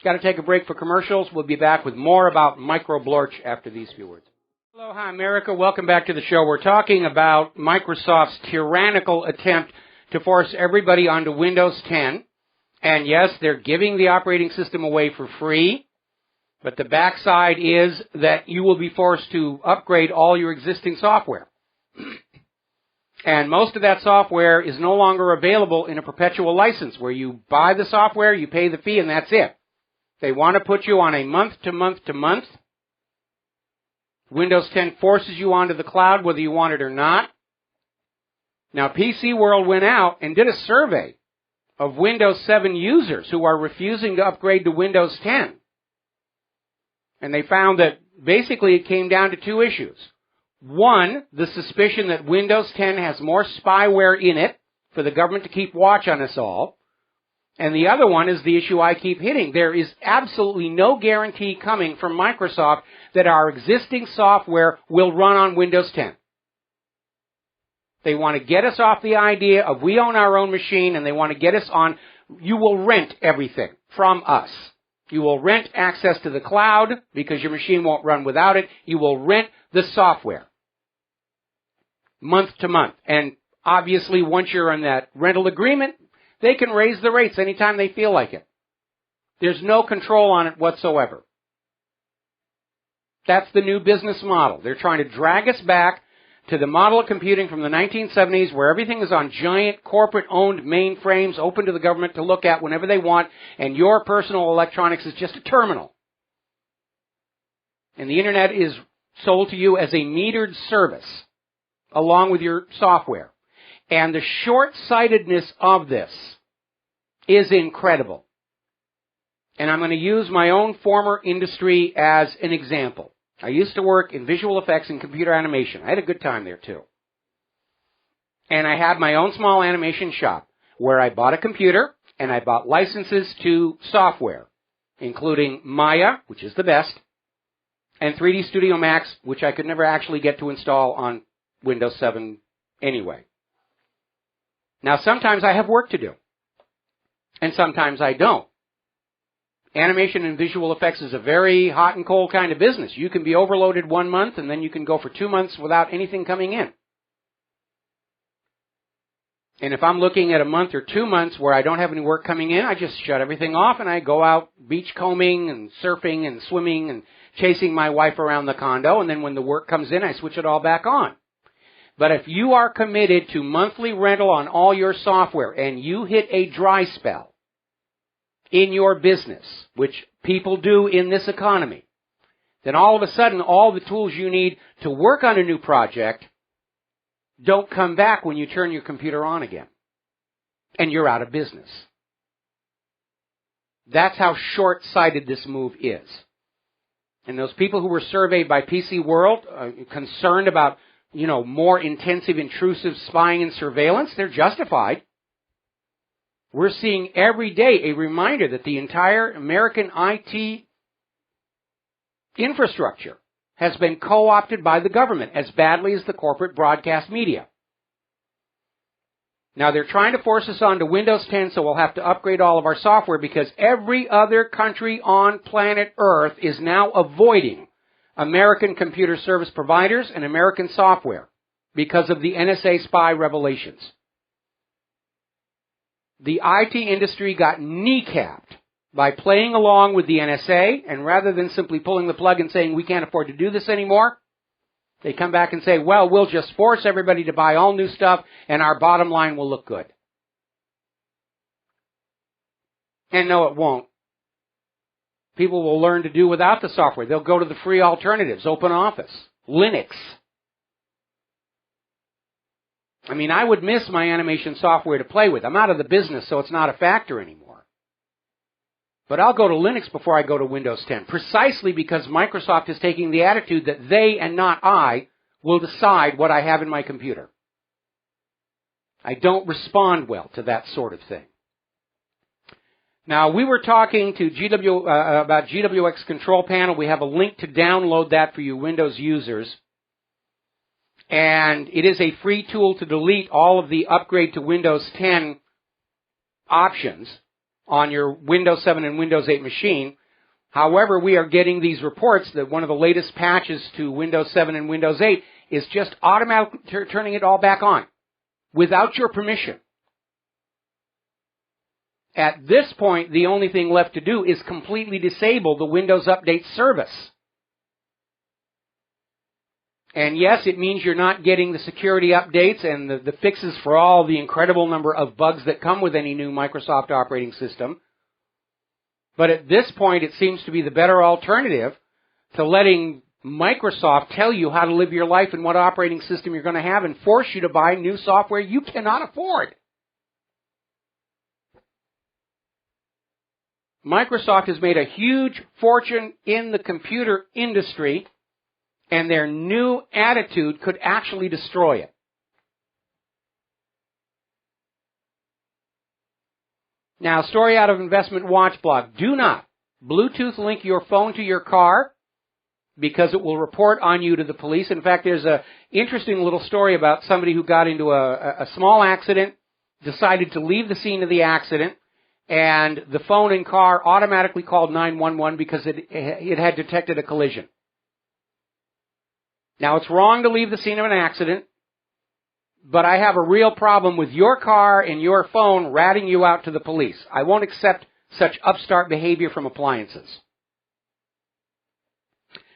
Got to take a break for commercials. We'll be back with more about microblorch after these few words. Aloha, America. Welcome back to the show. We're talking about Microsoft's tyrannical attempt to force everybody onto Windows 10. And yes, they're giving the operating system away for free. But the backside is that you will be forced to upgrade all your existing software. And most of that software is no longer available in a perpetual license where you buy the software, you pay the fee, and that's it. They want to put you on a month-to-month-to-month. Windows 10 forces you onto the cloud whether you want it or not. Now, PC World went out and did a survey of Windows 7 users who are refusing to upgrade to Windows 10. And they found that basically it came down to two issues. One, the suspicion that Windows 10 has more spyware in it for the government to keep watch on us all. And the other one is the issue I keep hitting. There is absolutely no guarantee coming from Microsoft that our existing software will run on Windows 10. They want to get us off the idea of we own our own machine, and they want to get us on, you will rent everything from us. You will rent access to the cloud because your machine won't run without it. You will rent the software month to month. And obviously, once you're in that rental agreement, they can raise the rates anytime they feel like it. There's no control on it whatsoever. That's the new business model. They're trying to drag us back to the model of computing from the 1970s where everything is on giant corporate-owned mainframes open to the government to look at whenever they want, and your personal electronics is just a terminal. And the Internet is sold to you as a metered service along with your software. And the short-sightedness of this is incredible. And I'm going to use my own former industry as an example. I used to work in visual effects and computer animation. I had a good time there, too. And I had my own small animation shop where I bought a computer and I bought licenses to software, including Maya, which is the best, and 3D Studio Max, which I could never actually get to install on Windows 7 anyway. Now, sometimes I have work to do, and sometimes I don't. Animation and visual effects is a very hot and cold kind of business. You can be overloaded 1 month, and then you can go for 2 months without anything coming in. And if I'm looking at a month or 2 months where I don't have any work coming in, I just shut everything off, and I go out beach combing and surfing and swimming and chasing my wife around the condo, and then when the work comes in, I switch it all back on. But if you are committed to monthly rental on all your software, and you hit a dry spell in your business, which people do in this economy, then all of a sudden all the tools you need to work on a new project don't come back when you turn your computer on again. And you're out of business. That's how short-sighted this move is. And those people who were surveyed by PC World, concerned about, more intensive, intrusive spying and surveillance, they're justified. We're seeing every day a reminder that the entire American IT infrastructure has been co-opted by the government as badly as the corporate broadcast media. Now, they're trying to force us onto Windows 10, so we'll have to upgrade all of our software because every other country on planet Earth is now avoiding American computer service providers and American software because of the NSA spy revelations. The IT industry got kneecapped by playing along with the NSA, and rather than simply pulling the plug and saying, we can't afford to do this anymore, they come back and say, well, we'll just force everybody to buy all new stuff, and our bottom line will look good. And no, it won't. People will learn to do without the software. They'll go to the free alternatives, OpenOffice, Linux. I mean, I would miss my animation software to play with. I'm out of the business, so it's not a factor anymore. But I'll go to Linux before I go to Windows 10, precisely because Microsoft is taking the attitude that they and not I will decide what I have in my computer. I don't respond well to that sort of thing. Now, we were talking to about GWX Control Panel. We have a link to download that for you Windows users. And it is a free tool to delete all of the upgrade to Windows 10 options on your Windows 7 and Windows 8 machine. However, we are getting these reports that one of the latest patches to Windows 7 and Windows 8 is just automatically turning it all back on without your permission. At this point, the only thing left to do is completely disable the Windows Update service. And yes, it means you're not getting the security updates and the fixes for all the incredible number of bugs that come with any new Microsoft operating system. But at this point, it seems to be the better alternative to letting Microsoft tell you how to live your life and what operating system you're going to have and force you to buy new software you cannot afford. Microsoft has made a huge fortune in the computer industry, and their new attitude could actually destroy it. Now, story out of Investment Watch blog. Do not Bluetooth link your phone to your car because it will report on you to the police. In fact, there's an interesting little story about somebody who got into a small accident, decided to leave the scene of the accident, and the phone and car automatically called 911 because it had detected a collision. Now, it's wrong to leave the scene of an accident, but I have a real problem with your car and your phone ratting you out to the police. I won't accept such upstart behavior from appliances.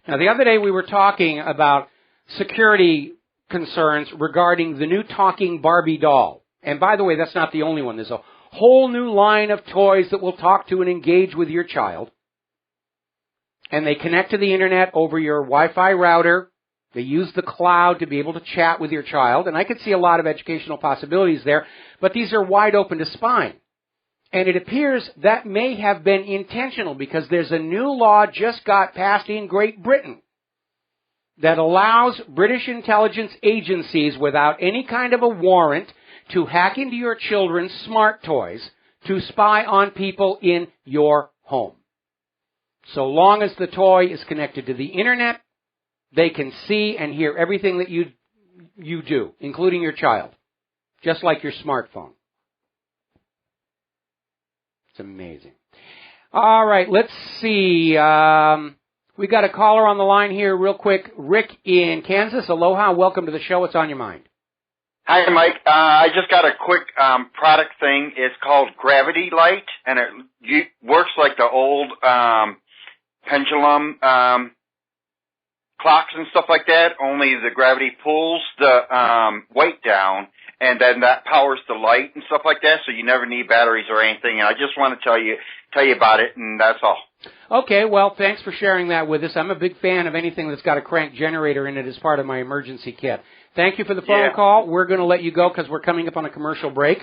Now, the other day we were talking about security concerns regarding the new talking Barbie doll. And by the way, that's not the only one. There's a whole new line of toys that will talk to and engage with your child. And they connect to the internet over your Wi-Fi router. They use the cloud to be able to chat with your child. And I could see a lot of educational possibilities there. But these are wide open to spying. And it appears that may have been intentional because there's a new law just got passed in Great Britain that allows British intelligence agencies without any kind of a warrant to hack into your children's smart toys to spy on people in your home. So long as the toy is connected to the internet, they can see and hear everything that you do, including your child, just like your smartphone. It's amazing. All right, let's see. We got a caller on the line here real quick. Rick in Kansas. Aloha. Welcome to the show. What's on your mind? Hi, Mike. I just got a quick product thing. It's called Gravity Light, and it works like the old pendulum clocks and stuff like that, only the gravity pulls the weight down, and then that powers the light and stuff like that, so you never need batteries or anything. And I just want to tell you about it, and that's all. Okay, well, thanks for sharing that with us. I'm a big fan of anything that's got a crank generator in it as part of my emergency kit. Thank you for the phone call. We're going to let you go because we're coming up on a commercial break.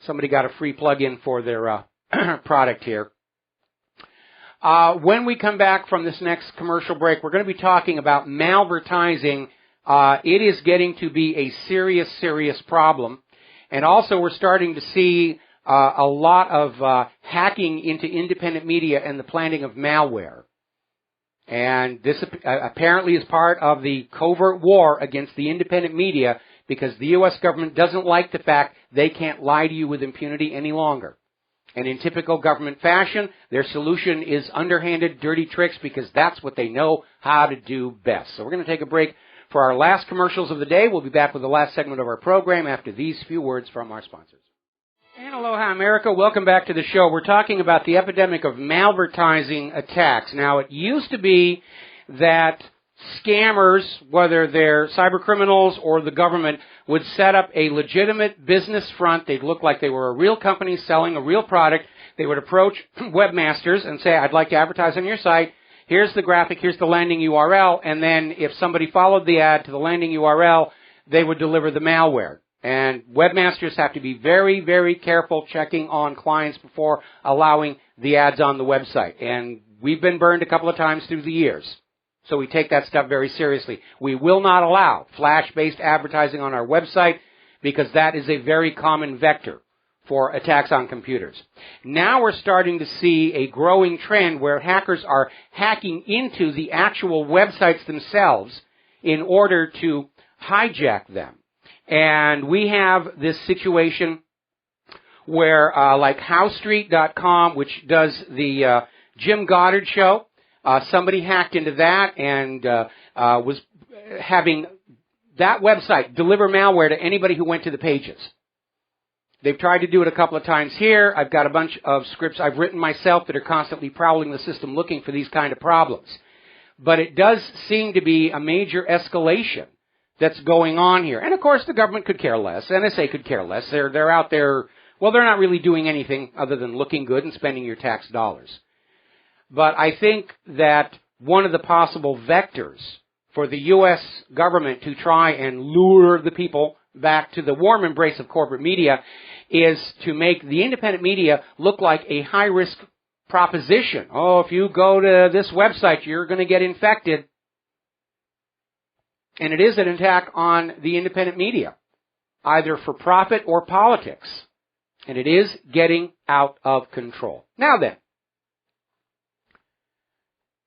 Somebody got a free plug-in for their product here. When we come back from this next commercial break, we're going to be talking about malvertising. It is getting to be a serious, serious problem. And also we're starting to see a lot of hacking into independent media and the planting of malware. And this apparently is part of the covert war against the independent media because the U.S. government doesn't like the fact they can't lie to you with impunity any longer. And in typical government fashion, their solution is underhanded, dirty tricks because that's what they know how to do best. So we're going to take a break for our last commercials of the day. We'll be back with the last segment of our program after these few words from our sponsors. And aloha, America. Welcome back to the show. We're talking about the epidemic of malvertising attacks. Now, it used to be that scammers, whether they're cyber criminals or the government, would set up a legitimate business front. They'd look like they were a real company selling a real product. They would approach webmasters and say, I'd like to advertise on your site. Here's the graphic. Here's the landing URL. And then if somebody followed the ad to the landing URL, they would deliver the malware. And webmasters have to be very, very careful checking on clients before allowing the ads on the website. And we've been burned a couple of times through the years. So we take that stuff very seriously. We will not allow flash-based advertising on our website because that is a very common vector for attacks on computers. Now we're starting to see a growing trend where hackers are hacking into the actual websites themselves in order to hijack them. And we have this situation where, like HowStreet.com, which does the Jim Goddard show, somebody hacked into that and was having that website deliver malware to anybody who went to the pages. They've tried to do it a couple of times here. I've got a bunch of scripts I've written myself that are constantly prowling the system looking for these kind of problems. But it does seem to be a major escalation that's going on here. And of course the government could care less. NSA could care less. They're out there, well, they're not really doing anything other than looking good and spending your tax dollars. But I think that one of the possible vectors for the U.S. government to try and lure the people back to the warm embrace of corporate media is to make the independent media look like a high-risk proposition. Oh, if you go to this website, you're going to get infected. And it is an attack on the independent media, either for profit or politics. And it is getting out of control. Now then,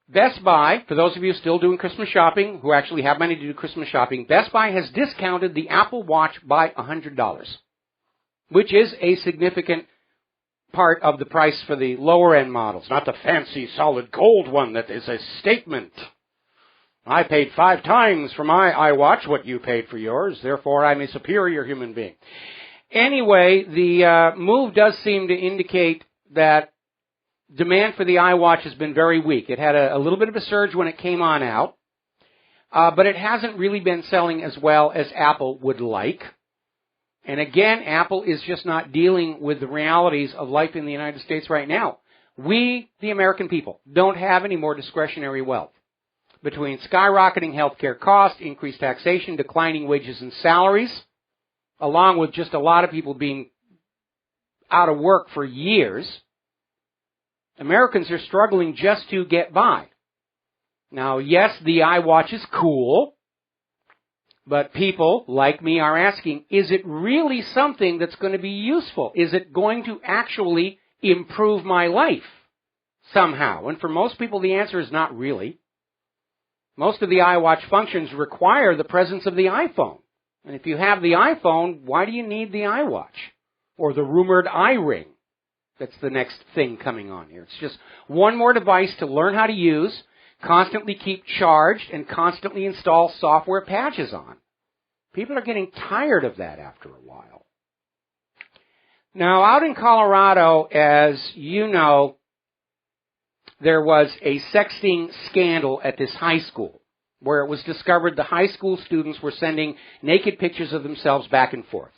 Best Buy, for those of you still doing Christmas shopping, who actually have money to do Christmas shopping, Best Buy has discounted the Apple Watch by $100, which is a significant part of the price for the lower-end models, not the fancy solid gold one that is a statement. I paid 5 times for my iWatch what you paid for yours, therefore I'm a superior human being. Anyway, the move does seem to indicate that demand for the iWatch has been very weak. It had a little bit of a surge when it came on out, but it hasn't really been selling as well as Apple would like. And again, Apple is just not dealing with the realities of life in the United States right now. We, the American people, don't have any more discretionary wealth. Between skyrocketing healthcare costs, increased taxation, declining wages and salaries, along with just a lot of people being out of work for years, Americans are struggling just to get by. Now, yes, the iWatch is cool, but people like me are asking, is it really something that's going to be useful? Is it going to actually improve my life somehow? And for most people, the answer is not really. Most of the iWatch functions require the presence of the iPhone. And if you have the iPhone, why do you need the iWatch? Or the rumored iRing? That's the next thing coming on here. It's just one more device to learn how to use, constantly keep charged, and constantly install software patches on. People are getting tired of that after a while. Now, out in Colorado, as you know, there was a sexting scandal at this high school where it was discovered the high school students were sending naked pictures of themselves back and forth.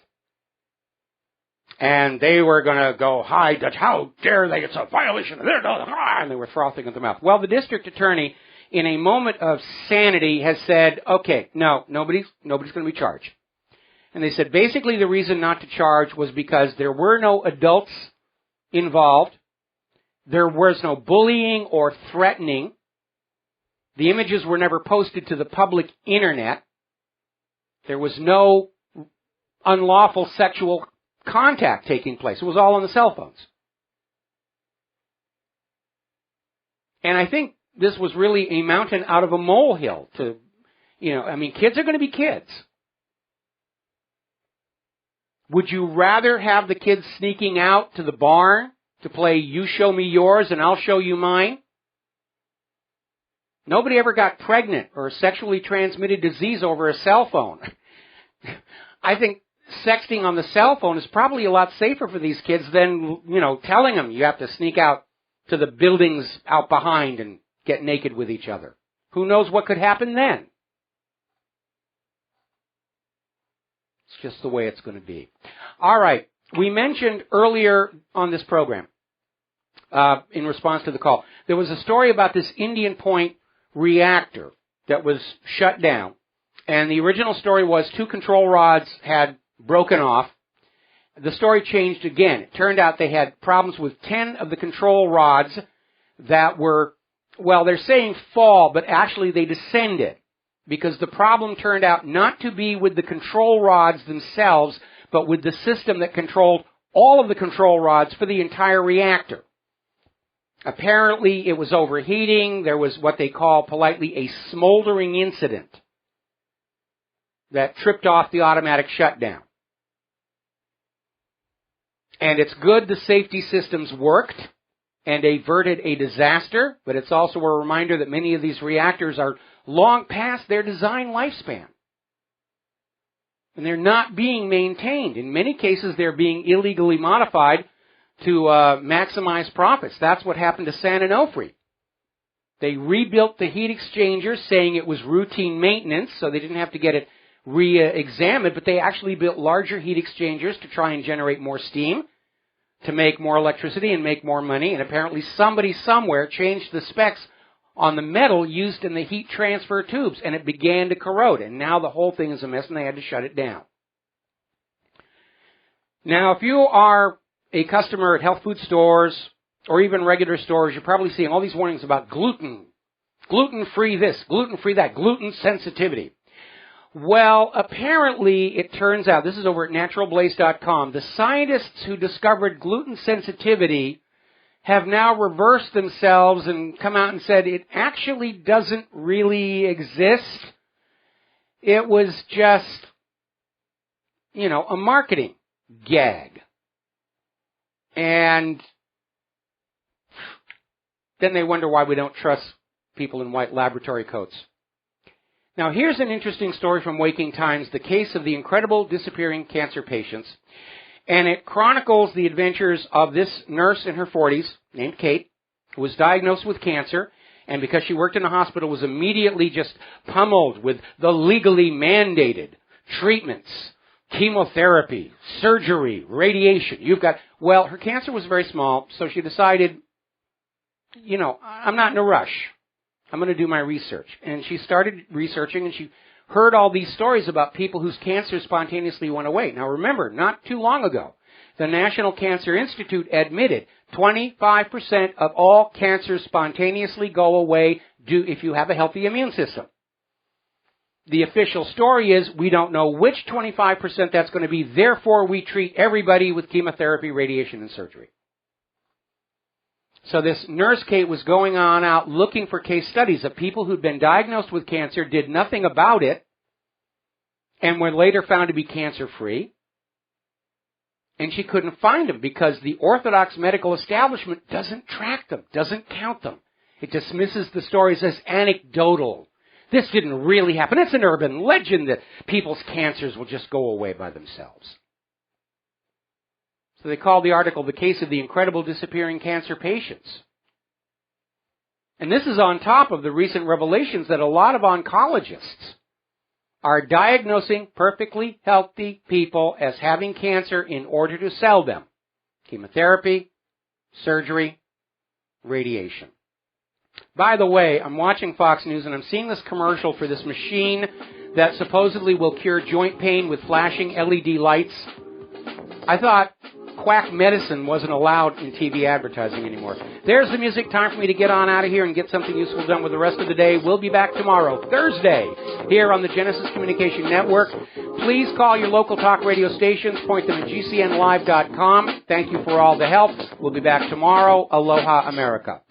And they were going to go, hi, how dare they, it's a violation of their, and they were frothing at the mouth. Well, the district attorney, in a moment of sanity, has said, okay, no, nobody's going to be charged. And they said basically the reason not to charge was because there were no adults involved. There was no bullying or threatening. The images were never posted to the public internet. There was no unlawful sexual contact taking place. It was all on the cell phones. And I think this was really a mountain out of a molehill to, kids are going to be kids. Would you rather have the kids sneaking out to the barn to play you show me yours and I'll show you mine? Nobody ever got pregnant or sexually transmitted disease over a cell phone. I think sexting on the cell phone is probably a lot safer for these kids than, telling them you have to sneak out to the buildings out behind and get naked with each other. Who knows what could happen then? It's just the way it's going to be. All right. We mentioned earlier on this program, in response to the call, there was a story about this Indian Point reactor that was shut down. And the original story was 2 control rods had broken off. The story changed again. It turned out they had problems with 10 of the control rods that were, well, they're saying fall, but actually they descended. Because the problem turned out not to be with the control rods themselves, but with the system that controlled all of the control rods for the entire reactor. Apparently, it was overheating. There was what they call politely a smoldering incident that tripped off the automatic shutdown. And it's good the safety systems worked and averted a disaster, but it's also a reminder that many of these reactors are long past their design lifespan. And they're not being maintained. In many cases, they're being illegally modified to maximize profits. That's what happened to San Onofre. They rebuilt the heat exchangers, saying it was routine maintenance, so they didn't have to get it re-examined, but they actually built larger heat exchangers to try and generate more steam, to make more electricity and make more money, and apparently somebody somewhere changed the specs on the metal used in the heat transfer tubes, and it began to corrode, and now the whole thing is a mess, and they had to shut it down. Now, if you are a customer at health food stores or even regular stores, you're probably seeing all these warnings about gluten, gluten-free this, gluten-free that, gluten sensitivity. Well, apparently, it turns out, this is over at naturalblaze.com, the scientists who discovered gluten sensitivity have now reversed themselves and come out and said it actually doesn't really exist. It was just, a marketing gag. And then they wonder why we don't trust people in white laboratory coats. Now, here's an interesting story from Waking Times, the case of the incredible disappearing cancer patients. And it chronicles the adventures of this nurse in her 40s, named Kate, who was diagnosed with cancer, and because she worked in a hospital, was immediately just pummeled with the legally mandated treatments, chemotherapy, surgery, radiation. Her cancer was very small, so she decided, I'm not in a rush. I'm going to do my research. And she started researching, and she heard all these stories about people whose cancer spontaneously went away. Now remember, not too long ago, the National Cancer Institute admitted 25% of all cancers spontaneously go away if you have a healthy immune system. The official story is we don't know which 25% that's going to be, therefore we treat everybody with chemotherapy, radiation, and surgery. So this nurse, Kate, was going on out looking for case studies of people who'd been diagnosed with cancer, did nothing about it, and were later found to be cancer-free. And she couldn't find them because the orthodox medical establishment doesn't track them, doesn't count them. It dismisses the stories as anecdotal. This didn't really happen. It's an urban legend that people's cancers will just go away by themselves. So they called the article The Case of the Incredible Disappearing Cancer Patients. And this is on top of the recent revelations that a lot of oncologists are diagnosing perfectly healthy people as having cancer in order to sell them chemotherapy, surgery, radiation. By the way, I'm watching Fox News and I'm seeing this commercial for this machine that supposedly will cure joint pain with flashing LED lights. I thought quack medicine wasn't allowed in TV advertising anymore. There's the music. Time for me to get on out of here and get something useful done with the rest of the day. We'll be back tomorrow, Thursday, here on the Genesis Communication Network. Please call your local talk radio stations. Point them at GCNlive.com. Thank you for all the help. We'll be back tomorrow. Aloha, America.